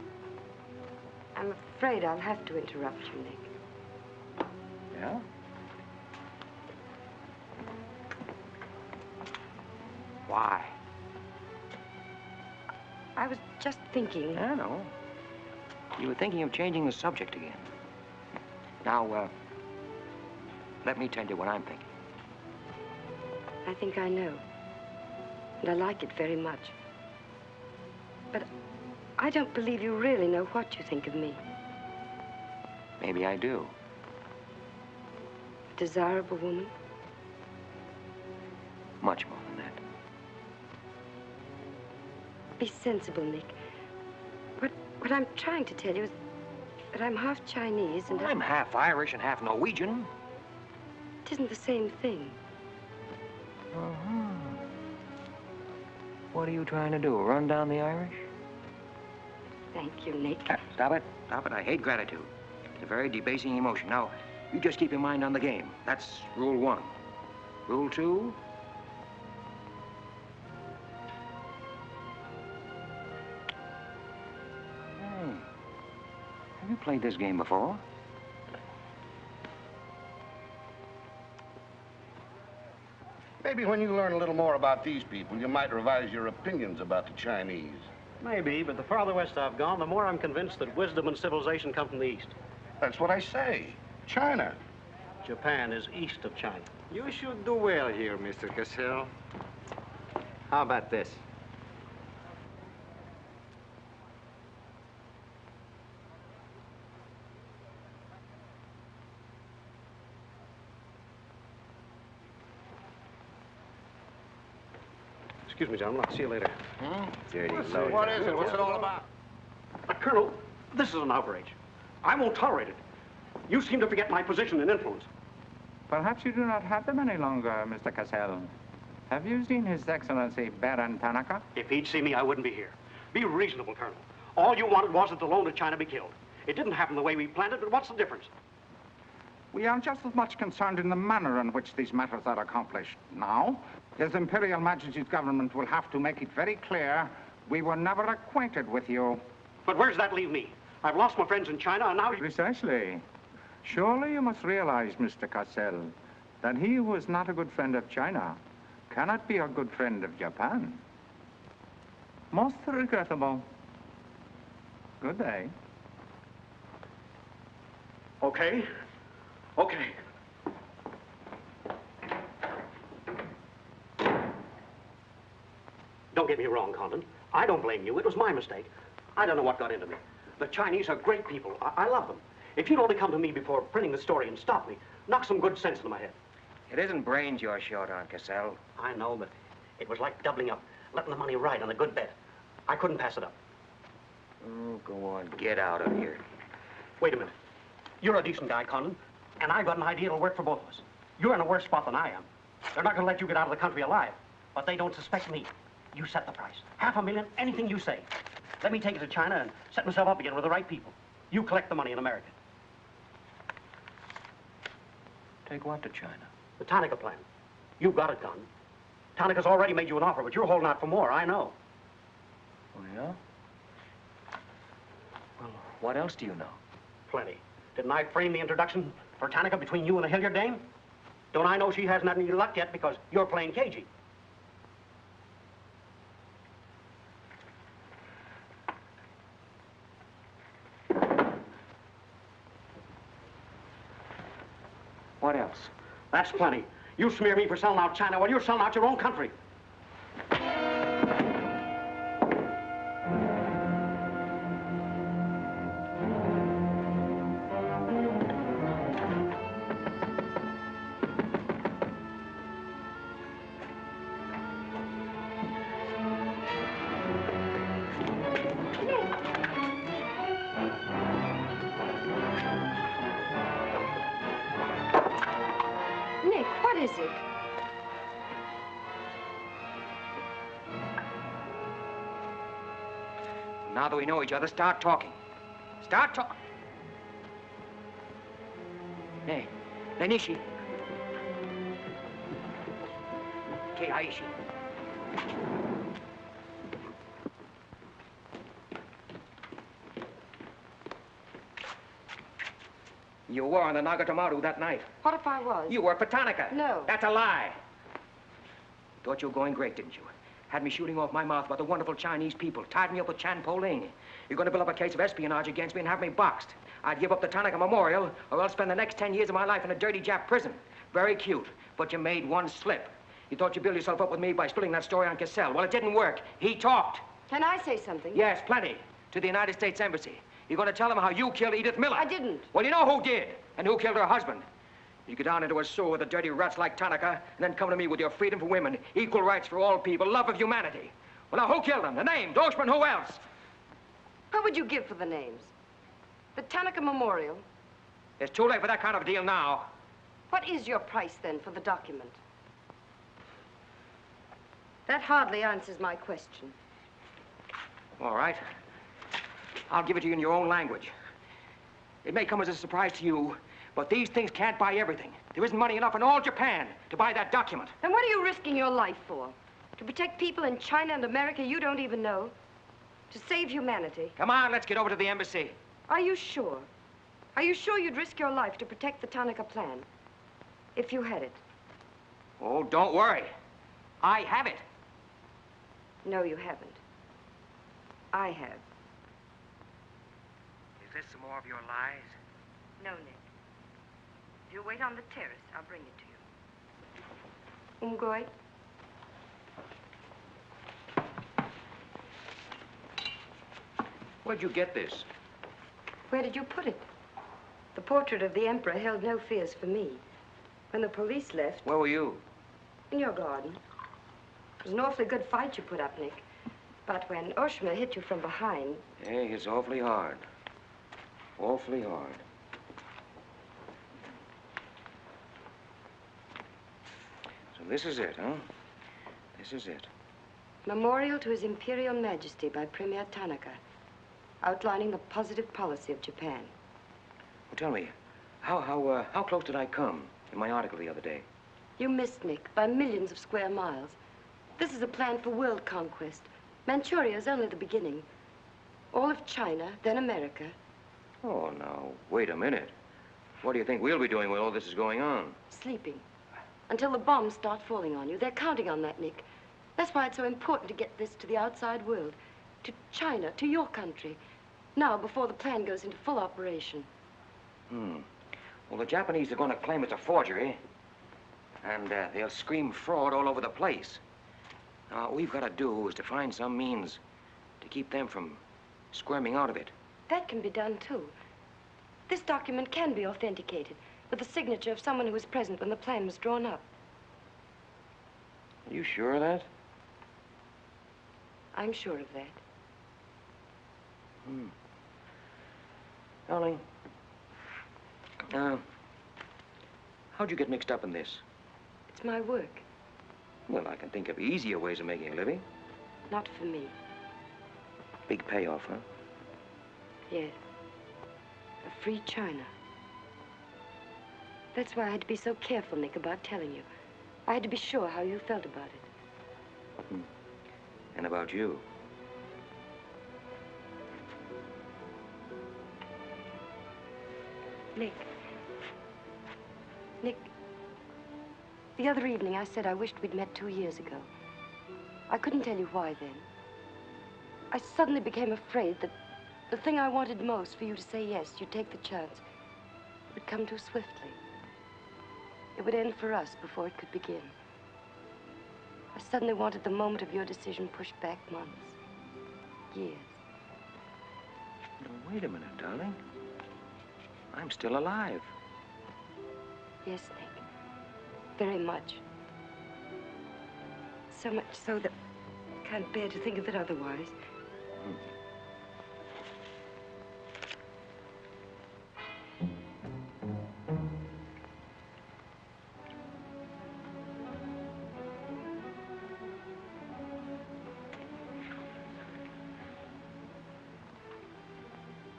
I'm afraid I'll have to interrupt you, Nick. Yeah? Why? I was just thinking... I know. You were thinking of changing the subject again. Now, let me tell you what I'm thinking. I think I know. And I like it very much. But I don't believe you really know what you think of me. Maybe I do. A desirable woman? Much more than that. Be sensible, Nick. What I'm trying to tell you is that I'm half Chinese and... Well, I'm half Irish and half Norwegian. It isn't the same thing. Uh-huh. What are you trying to do, run down the Irish? Thank you, Nick. Stop it. Stop it. I hate gratitude. It's a very debasing emotion. Now, you just keep your mind on the game. That's rule 1. Rule 2... Have you played this game before? Maybe when you learn a little more about these people, you might revise your opinions about the Chinese. Maybe, but the farther west I've gone, the more I'm convinced that wisdom and civilization come from the east. That's what I say. China. Japan is east of China. You should do well here, Mr. Cassell. How about this? Excuse me, gentlemen. I'll see you later. Dirty load. What is it? What's it all about? Colonel, this is an outrage. I won't tolerate it. You seem to forget my position and influence. Perhaps you do not have them any longer, Mr. Cassell. Have you seen His Excellency Baron Tanaka? If he'd see me, I wouldn't be here. Be reasonable, Colonel. All you wanted was that the loan to China be killed. It didn't happen the way we planned it, but what's the difference? We are just as much concerned in the manner in which these matters are accomplished. Now, His Imperial Majesty's government will have to make it very clear we were never acquainted with you. But where does that leave me? I've lost my friends in China, and now... Precisely. Surely you must realize, Mr. Cassell, that he who is not a good friend of China cannot be a good friend of Japan. Most regrettable. Good day. Okay. Okay. Don't get me wrong, Condon. I don't blame you. It was my mistake. I don't know what got into me. The Chinese are great people. I love them. If you'd only come to me before printing the story and stop me, knock some good sense into my head. It isn't brains you're short on, Cassell. I know, but it was like doubling up, letting the money ride on a good bet. I couldn't pass it up. Oh, go on. Get out of here. Wait a minute. You're a decent guy, Condon, and I've got an idea that'll work for both of us. You're in a worse spot than I am. They're not going to let you get out of the country alive, but they don't suspect me. You set the price. $500,000, anything you say. Let me take it to China and set myself up again with the right people. You collect the money in America. Take what to China? The Tanaka plan. You've got it done. Tanaka's already made you an offer, but you're holding out for more, I know. Oh, yeah? Well, what else do you know? Plenty. Didn't I frame the introduction for Tanaka between you and the Hilliard dame? Don't I know she hasn't had any luck yet because you're playing cagey? What else? That's plenty. You smear me for selling out China while you're selling out your own country. Nick, what is it? Now that we know each other, start talking. Start talking. Hey, Nishi. Aishi. You were on the Nagatomaru that night. What if I was? You worked for Tanaka. No. That's a lie. Thought you were going great, didn't you? had me shooting off my mouth about the wonderful Chinese people, tied me up with Chan Po-ling. You're going to build up a case of espionage against me and have me boxed. I'd give up the Tanaka Memorial, or else spend the next 10 years of my life in a dirty Jap prison. Very cute, but you made one slip. You thought you'd build yourself up with me by spilling that story on Cassell. Well, it didn't work. He talked. Can I say something? Yes, plenty. To the United States Embassy. You're going to tell them how you killed Edith Miller. I didn't. Well, you know who did, and who killed her husband. You get down into a sewer with the dirty rats like Tanaka, and then come to me with your freedom for women, equal rights for all people, love of humanity. Well, now, who killed them? The name, Doshman, who else? What would you give for the names? The Tanaka Memorial. It's too late for that kind of deal now. What is your price, then, for the document? That hardly answers my question. All right. I'll give it to you in your own language. It may come as a surprise to you, but these things can't buy everything. There isn't money enough in all Japan to buy that document. And what are you risking your life for? To protect people in China and America you don't even know? To save humanity? Come on, let's get over to the embassy. Are you sure? Are you sure you'd risk your life to protect the Tanaka plan? If you had it? Oh, don't worry. I have it. No, you haven't. I have. Is this some more of your lies? No, Nick. If you wait on the terrace, I'll bring it to you. Umgoy? Where'd you get this? Where did you put it? The portrait of the Emperor held no fears for me. When the police left... Where were you? In your garden. It was an awfully good fight you put up, Nick. But when Oshima hit you from behind... Hey, it's awfully hard. Awfully hard. So this is it, huh? This is it. Memorial to His Imperial Majesty by Premier Tanaka, outlining the positive policy of Japan. Well, tell me, how close did I come in my article the other day? You missed, Nick, by millions of square miles. This is a plan for world conquest. Manchuria is only the beginning. All of China, then America. Oh, now, wait a minute. What do you think we'll be doing when all this is going on? Sleeping. Until the bombs start falling on you. They're counting on that, Nick. That's why it's so important to get this to the outside world. To China, to your country. Now, before the plan goes into full operation. Well, the Japanese are going to claim it's a forgery. And they'll scream fraud all over the place. Now, what we've got to do is to find some means to keep them from squirming out of it. That can be done, too. This document can be authenticated with the signature of someone who was present when the plan was drawn up. Are you sure of that? I'm sure of that. Darling, how'd you get mixed up in this? It's my work. Well, I can think of easier ways of making a living. Not for me. Big payoff, huh? Yes. A free China. That's why I had to be so careful, Nick, about telling you. I had to be sure how you felt about it. And about you. Nick. Nick, the other evening I said I wished we'd met 2 years ago. I couldn't tell you why then. I suddenly became afraid that the thing I wanted most for you to say yes, you'd take the chance, would come too swiftly. It would end for us before it could begin. I suddenly wanted the moment of your decision pushed back months, years. Now, wait a minute, darling. I'm still alive. Yes, Nick. Very much. So much so that I can't bear to think of it otherwise.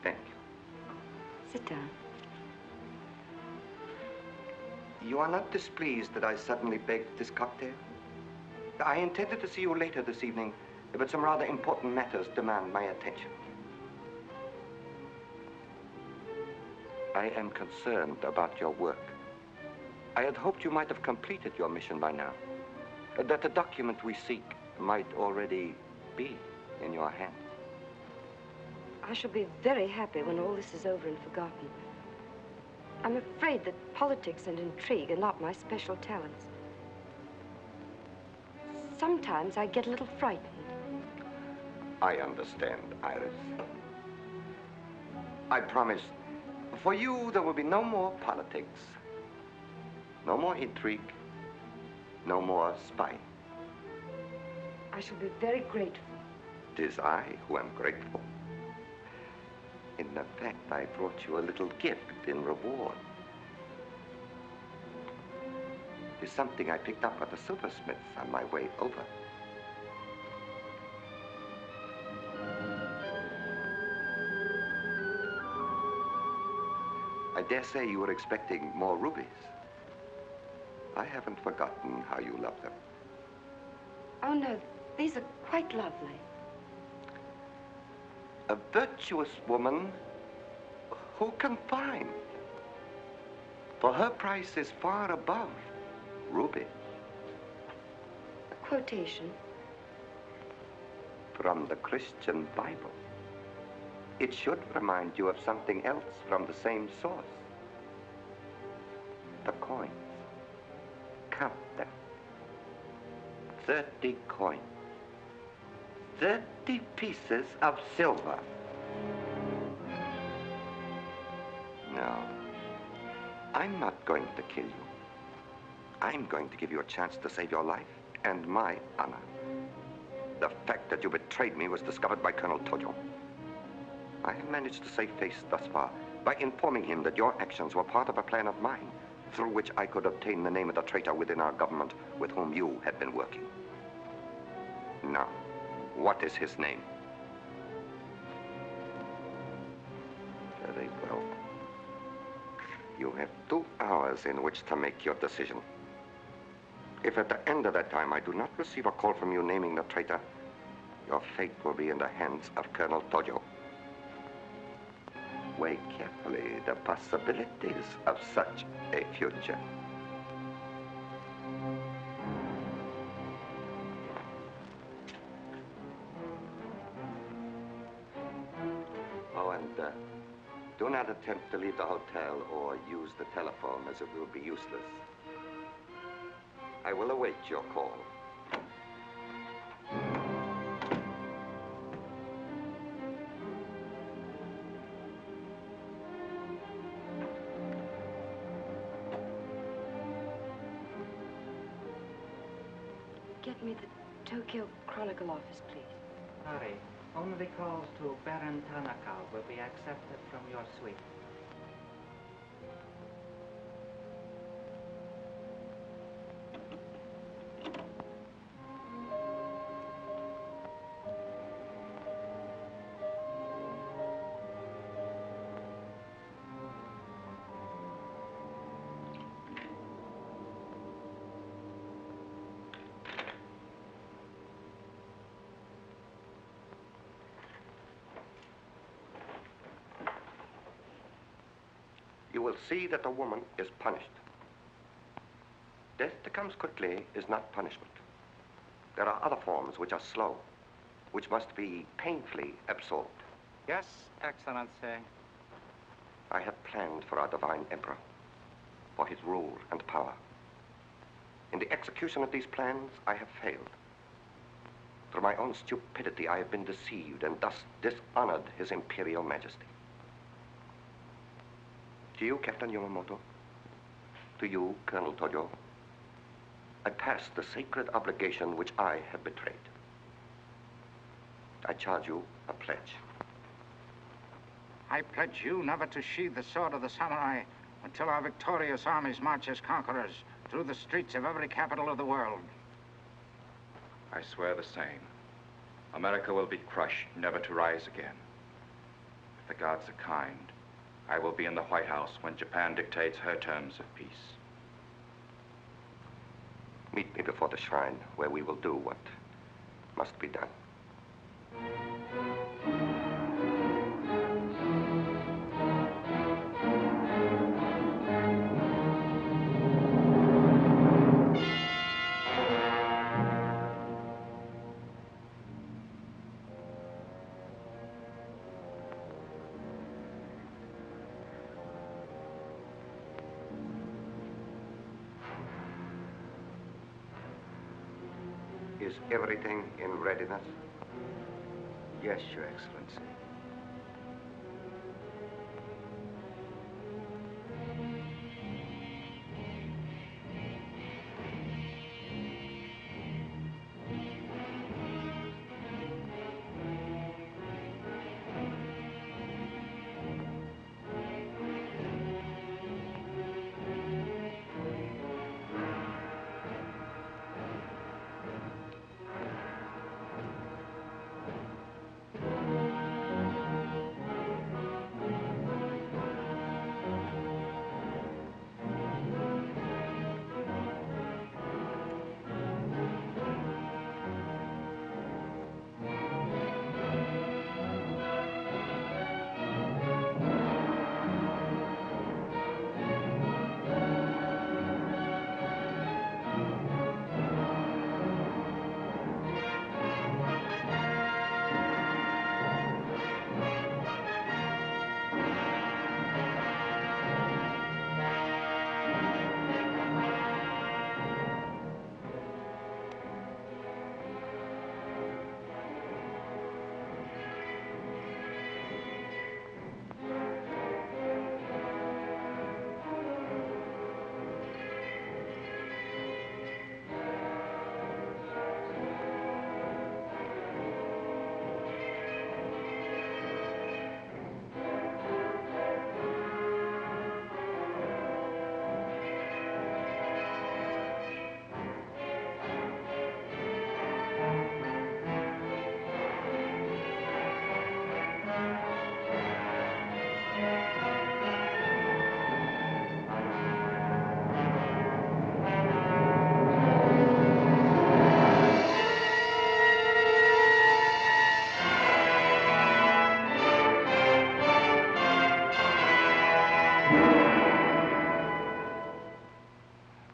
Thank you. Sit down. You are not displeased that I suddenly begged this cocktail? I intended to see you later this evening, but some rather important matters demand my attention. I am concerned about your work. I had hoped you might have completed your mission by now, that the document we seek might already be in your hands. I shall be very happy when all this is over and forgotten. I'm afraid that politics and intrigue are not my special talents. Sometimes I get a little frightened. I understand, Iris. I promise, for you, there will be no more politics, no more intrigue, no more spying. I shall be very grateful. It is I who am grateful. In fact, I brought you a little gift in reward. It is something I picked up at the silversmith's on my way over. I dare say you were expecting more rubies. I haven't forgotten how you love them. Oh, no, these are quite lovely. A virtuous woman who can find. For her price is far above ruby. A quotation? From the Christian Bible. It should remind you of something else from the same source. The coins. Count them. 30 coins. 30 pieces of silver. No, I'm not going to kill you. I'm going to give you a chance to save your life and my honor. The fact that you betrayed me was discovered by Colonel Tojo. I have managed to save face thus far by informing him that your actions were part of a plan of mine through which I could obtain the name of the traitor within our government with whom you had been working. Now, what is his name? Very well. You have 2 hours in which to make your decision. If at the end of that time I do not receive a call from you naming the traitor, your fate will be in the hands of Colonel Tojo. Weigh carefully the possibilities of such a future. Oh, and do not attempt to leave the hotel or use the telephone, as it will be useless. I will await your call. Get me the Tokyo Chronicle office, please. Sorry, only calls to Baron Tanaka will be accepted from your suite. You will see that the woman is punished. Death that comes quickly is not punishment. There are other forms which are slow, which must be painfully absorbed. Yes, Excellency. I have planned for our divine emperor, for his rule and power. In the execution of these plans, I have failed. Through my own stupidity, I have been deceived and thus dishonored his imperial majesty. To you, Captain Yamamoto, to you, Colonel Tojo, I pass the sacred obligation which I have betrayed. I charge you a pledge. I pledge you never to sheathe the sword of the samurai until our victorious armies march as conquerors through the streets of every capital of the world. I swear the same. America will be crushed, never to rise again. If the gods are kind, I will be in the White House when Japan dictates her terms of peace. Meet me before the shrine, where we will do what must be done. Is everything in readiness? Yes, Your Excellency.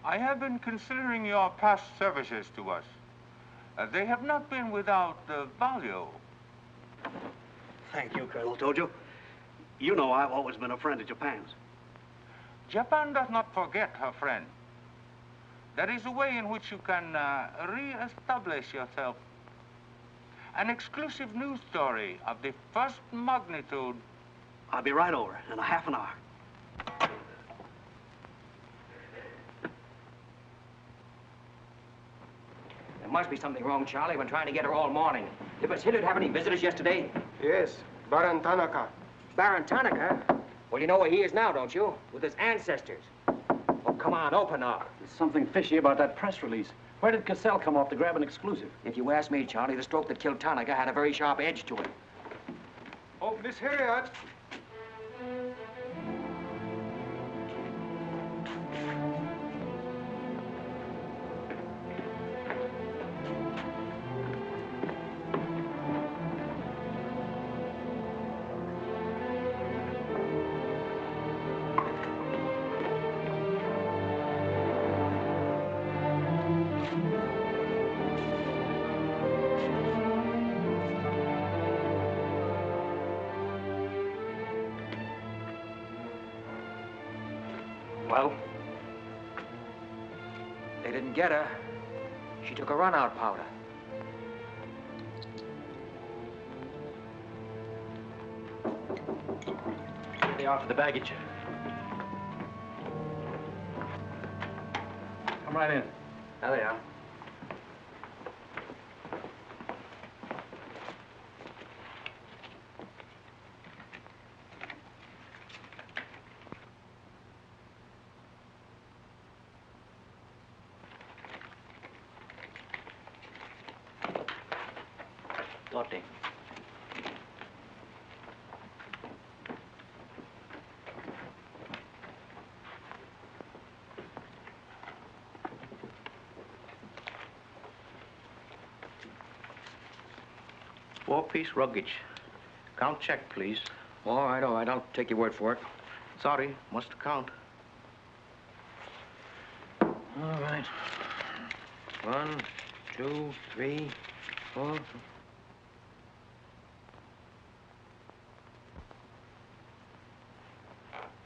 I have been considering your past services to us. They have not been without value. Thank you, Colonel Tojo. You know I've always been a friend of Japan's. Japan does not forget her friend. There is a way in which you can re-establish yourself. An exclusive news story of the first magnitude. I'll be right over in a half an hour. There must be something wrong, Charlie. I've been trying to get her all morning. Did Miss Hilliard have any visitors yesterday? Yes, Baron Tanaka. Baron Tanaka? Well, you know where he is now, don't you? With his ancestors. Oh, come on, open up. There's something fishy about that press release. Where did Cassell come off to grab an exclusive? If you ask me, Charlie, the stroke that killed Tanaka had a very sharp edge to it. Oh, Miss Hilliard. Well, they didn't get her. She took a run-out powder. Here they are for the baggage. Come right in. There they are. Dorothy. Four-piece luggage. Count check, please. All right, I'll take your word for it. Sorry, must count. All right. 1, 2, 3, 4.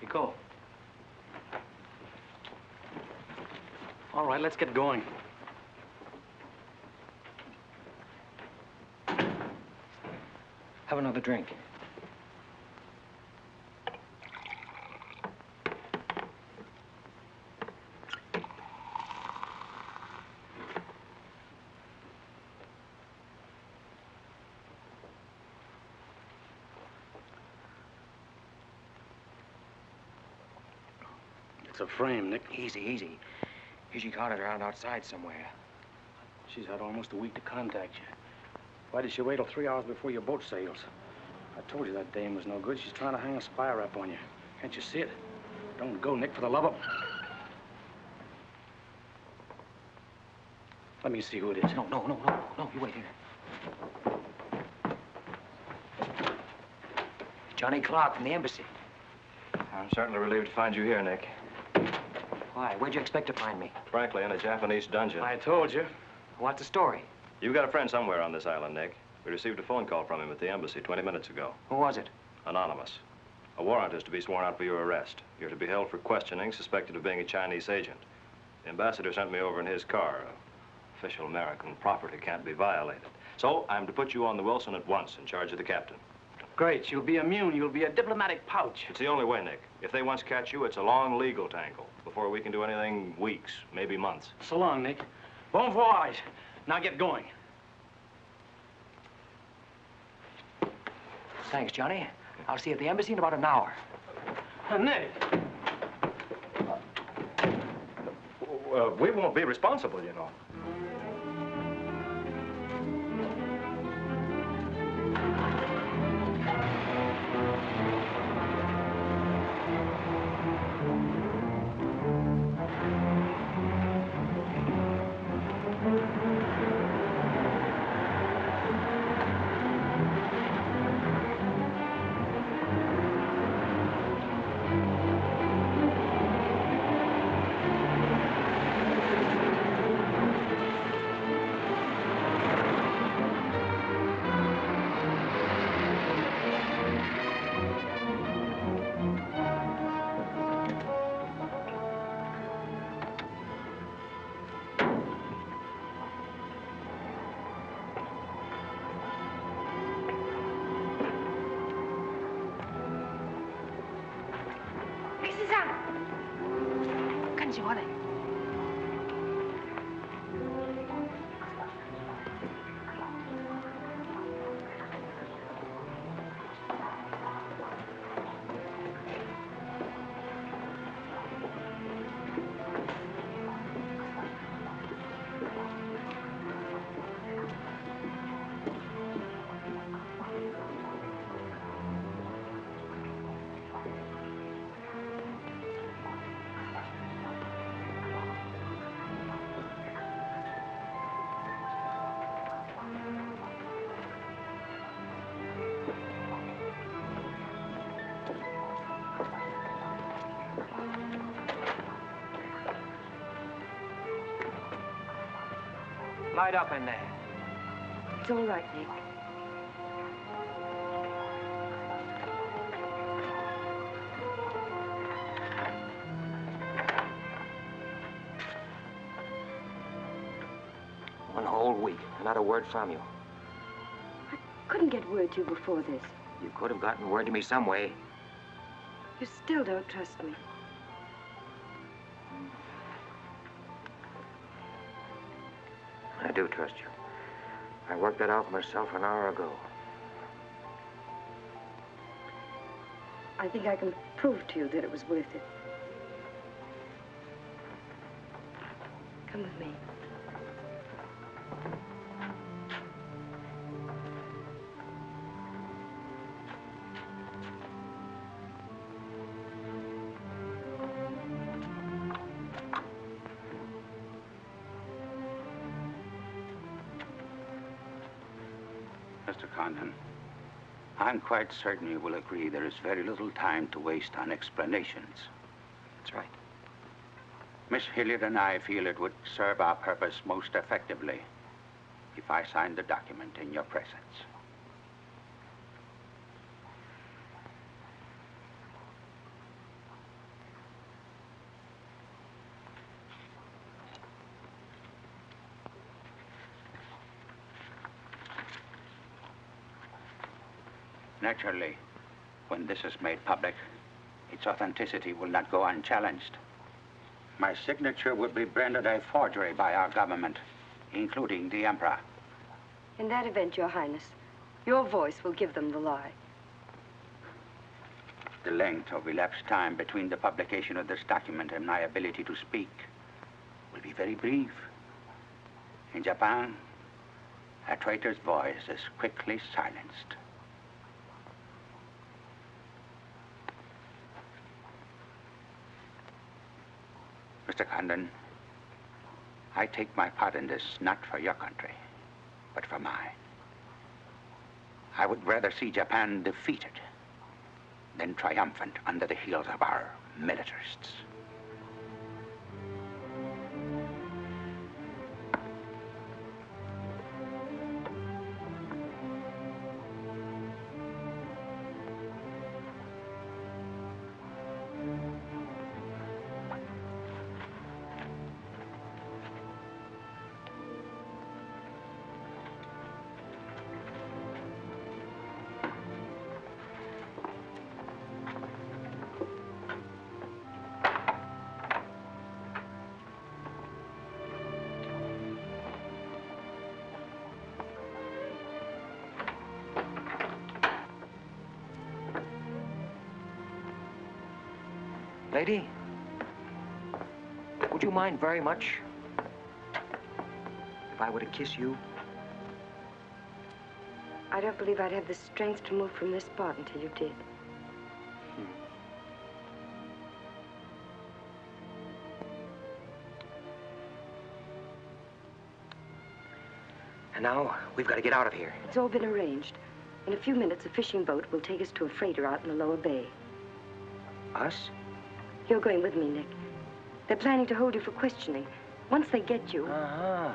Go. All right, let's get going. Have another drink. It's a frame, Nick. Easy, easy. She caught it around outside somewhere. She's had almost a week to contact you. Why did she wait till 3 hours before your boat sails? I told you that dame was no good. She's trying to hang a spy rap on you. Can't you see it? Don't go, Nick, for the love of... Let me see who it is. No, you wait here. Johnny Clark from the embassy. I'm certainly relieved to find you here, Nick. Why? Where'd you expect to find me? Frankly, in a Japanese dungeon. I told you. What's the story? You've got a friend somewhere on this island, Nick. We received a phone call from him at the embassy 20 minutes ago. Who was it? Anonymous. A warrant is to be sworn out for your arrest. You're to be held for questioning, suspected of being a Chinese agent. The ambassador sent me over in his car. Official American property can't be violated. So I'm to put you on the Wilson at once in charge of the captain. Great. You'll be immune. You'll be a diplomatic pouch. It's the only way, Nick. If they once catch you, it's a long legal tangle. Before we can do anything, weeks, maybe months. So long, Nick. Bon voyage. Now get going. Thanks, Johnny. I'll see you at the embassy in about an hour. Nick! We won't be responsible, you know. Light up in there. It's all right, Nick. One whole week, not a word from you. I couldn't get word to you before this. You could have gotten word to me some way. You still don't trust me. I do trust you. I worked that out for myself an hour ago. I think I can prove to you that it was worth it. Come with me. Mr. Condon, I'm quite certain you will agree there is very little time to waste on explanations. That's right. Miss Hilliard and I feel it would serve our purpose most effectively if I signed the document in your presence. Naturally, when this is made public, its authenticity will not go unchallenged. My signature would be branded a forgery by our government, including the Emperor. In that event, Your Highness, your voice will give them the lie. The length of elapsed time between the publication of this document and my ability to speak will be very brief. In Japan, a traitor's voice is quickly silenced. Mr. Condon, I take my part in this not for your country, but for mine. I would rather see Japan defeated than triumphant under the heels of our militarists. Lady, would you mind very much if I were to kiss you? I don't believe I'd have the strength to move from this spot until you did. And now, we've got to get out of here. It's all been arranged. In a few minutes, a fishing boat will take us to a freighter out in the lower bay. Us? You're going with me, Nick. They're planning to hold you for questioning. Once they get you... Uh-huh.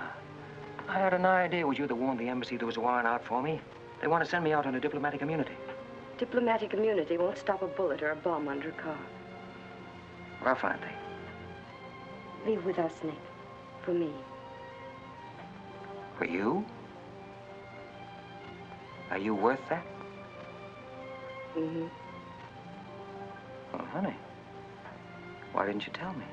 I had an idea it was you that warned the embassy there was a warrant out for me. They want to send me out on a diplomatic immunity. Diplomatic immunity won't stop a bullet or a bomb under a car. Rough, aren't they? Leave with us, Nick. For me. For you? Are you worth that? Mm-hmm. Oh, honey. Why didn't you tell me?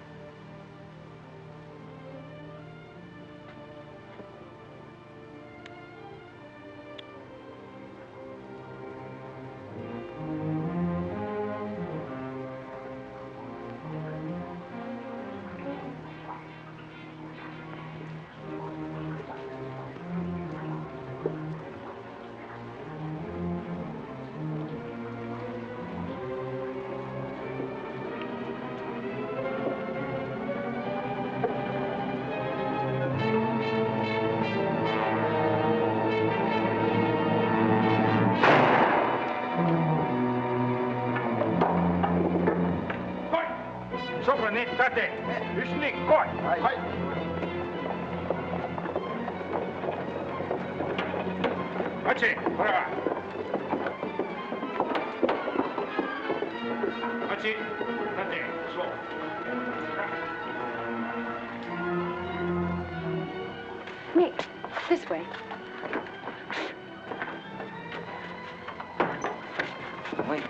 Nick, this way.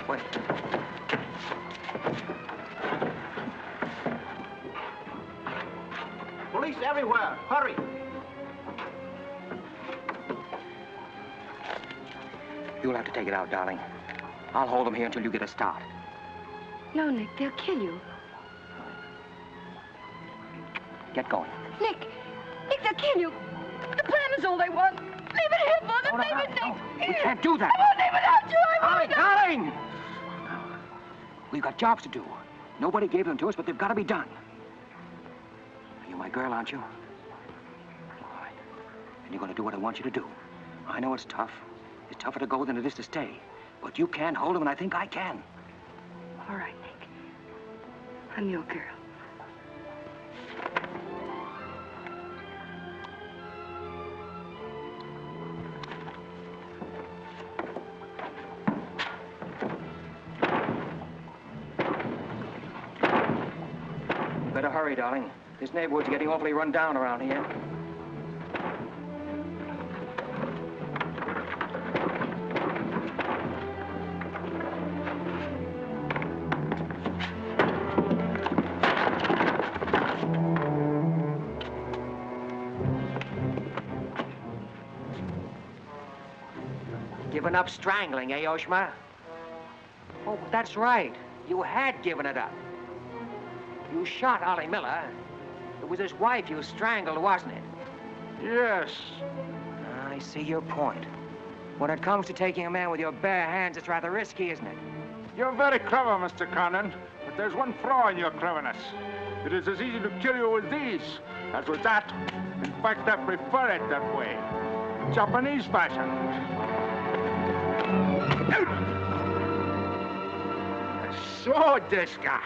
Wait. Police everywhere. Hurry. You'll have to take it out, darling. I'll hold them here until you get a start. No, Nick, they'll kill you. Get going. Nick, they'll kill you. The plan is all they want. Leave it here for them. Leave it, Nick. We can't do that. I won't leave without you. I won't. Darling! We've got jobs to do. Nobody gave them to us, but they've got to be done. You're my girl, aren't you? All right. And you're going to do what I want you to do. I know it's tough. It's tougher to go than it is to stay. But you can hold them, and I think I can. All right, Nick. I'm your girl. Better hurry, darling. This neighborhood's getting awfully run down around here. given up strangling, eh, Oshma? Oh, that's right. You had given it up. You shot Ollie Miller. It was his wife you strangled, wasn't it? Yes. I see your point. When it comes to taking a man with your bare hands, it's rather risky, isn't it? You're very clever, Mr. Condon, but there's one flaw in your cleverness. It is as easy to kill you with these as with that. In fact, I prefer it that way. Japanese fashion. So, Deska.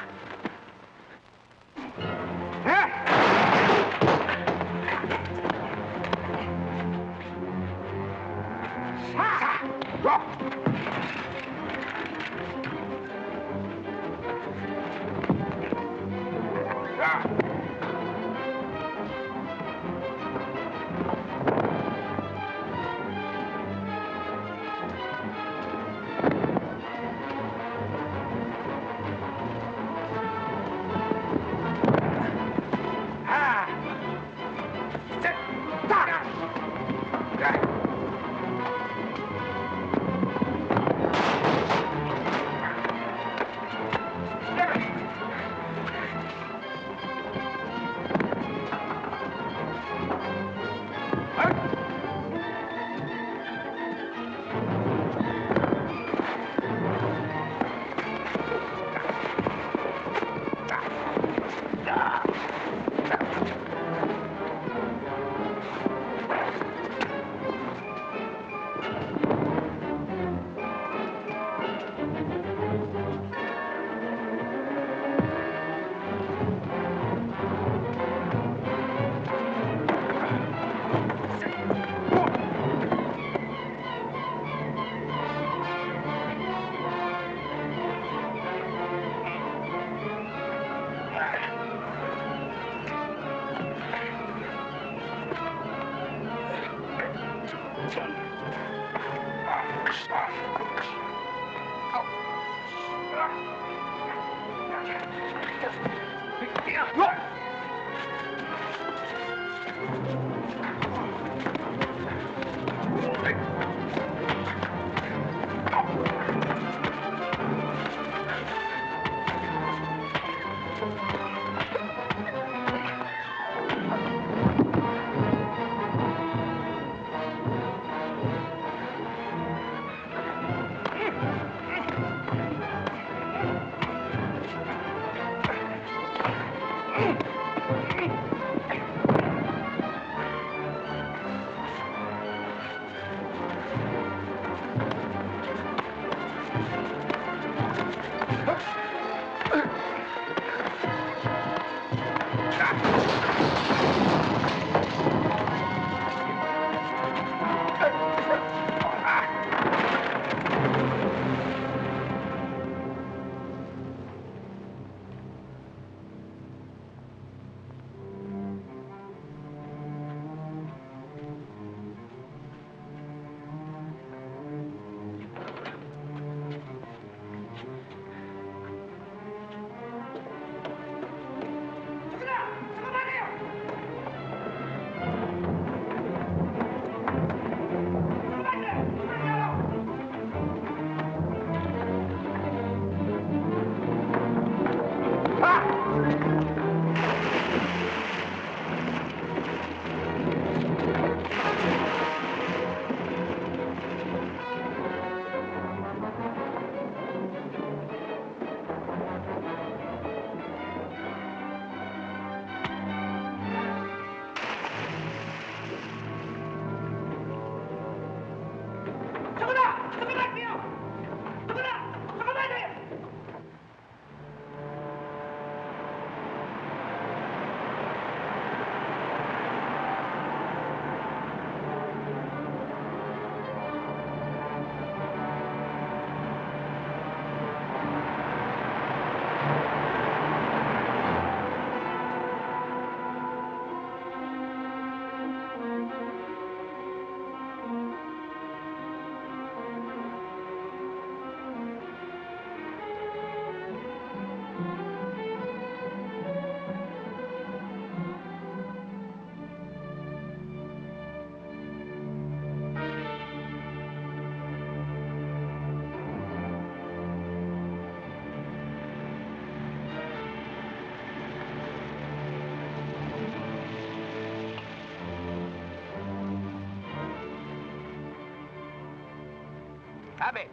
Abe,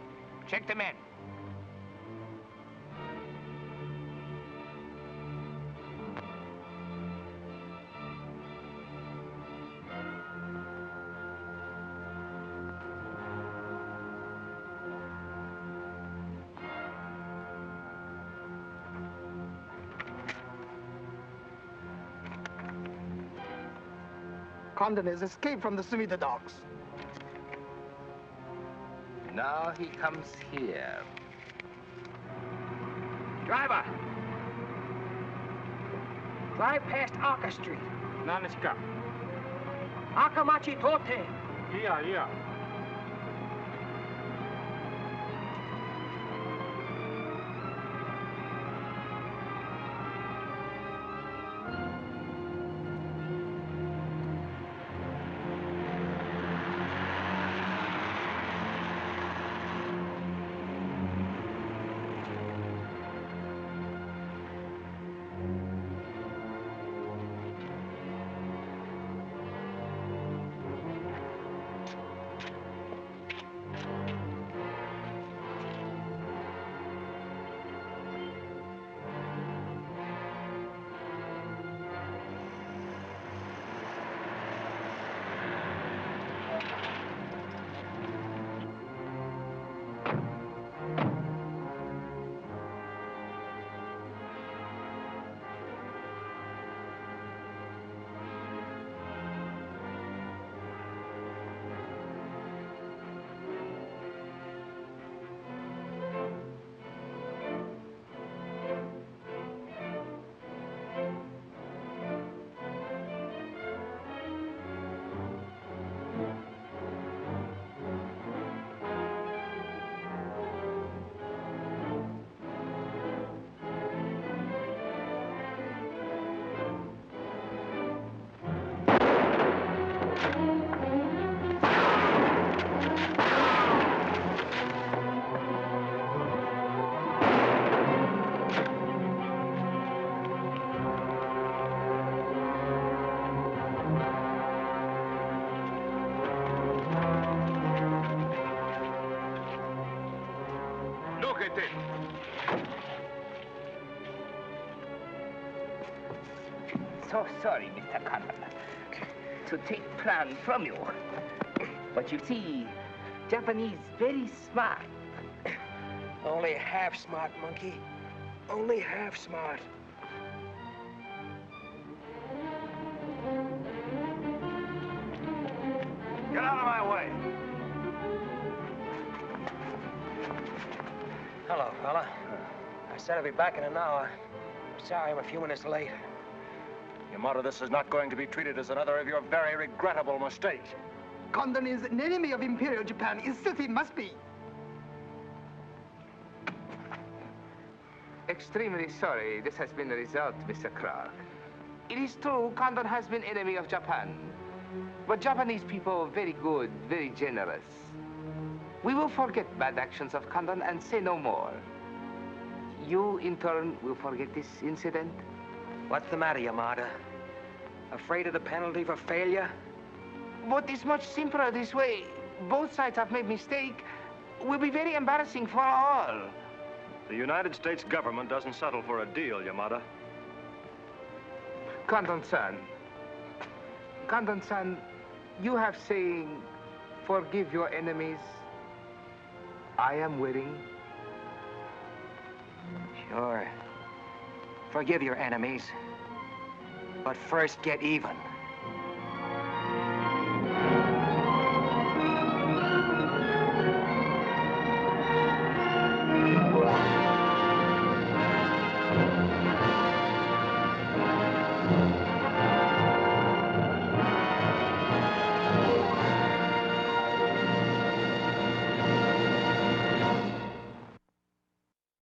check the men. Condon has escaped from the Sumida docks. Now he comes here. Driver! Drive past Arca Street. Now let's go. Akamachi Tote. Yeah. So sorry, Mr. Condon, to take plan from you. But you see, Japanese very smart. Only half smart, monkey. Only half smart. Get out of my way. Hello, fella. I said I'd be back in an hour. Sorry I'm a few minutes late. Yamato, this is not going to be treated as another of your very regrettable mistakes. Condon is an enemy of Imperial Japan. Insist it must be. Extremely sorry this has been the result, Mr. Clark. It is true, Condon has been enemy of Japan. But Japanese people are very good, very generous. We will forget bad actions of Condon and say no more. You, in turn, will forget this incident? What's the matter, Yamada? Afraid of the penalty for failure? But it's much simpler this way. Both sides have made mistake. Will be very embarrassing for all. The United States government doesn't settle for a deal, Yamada. Condon-san, you have saying, forgive your enemies. I am willing. Sure. Forgive your enemies. But first get even.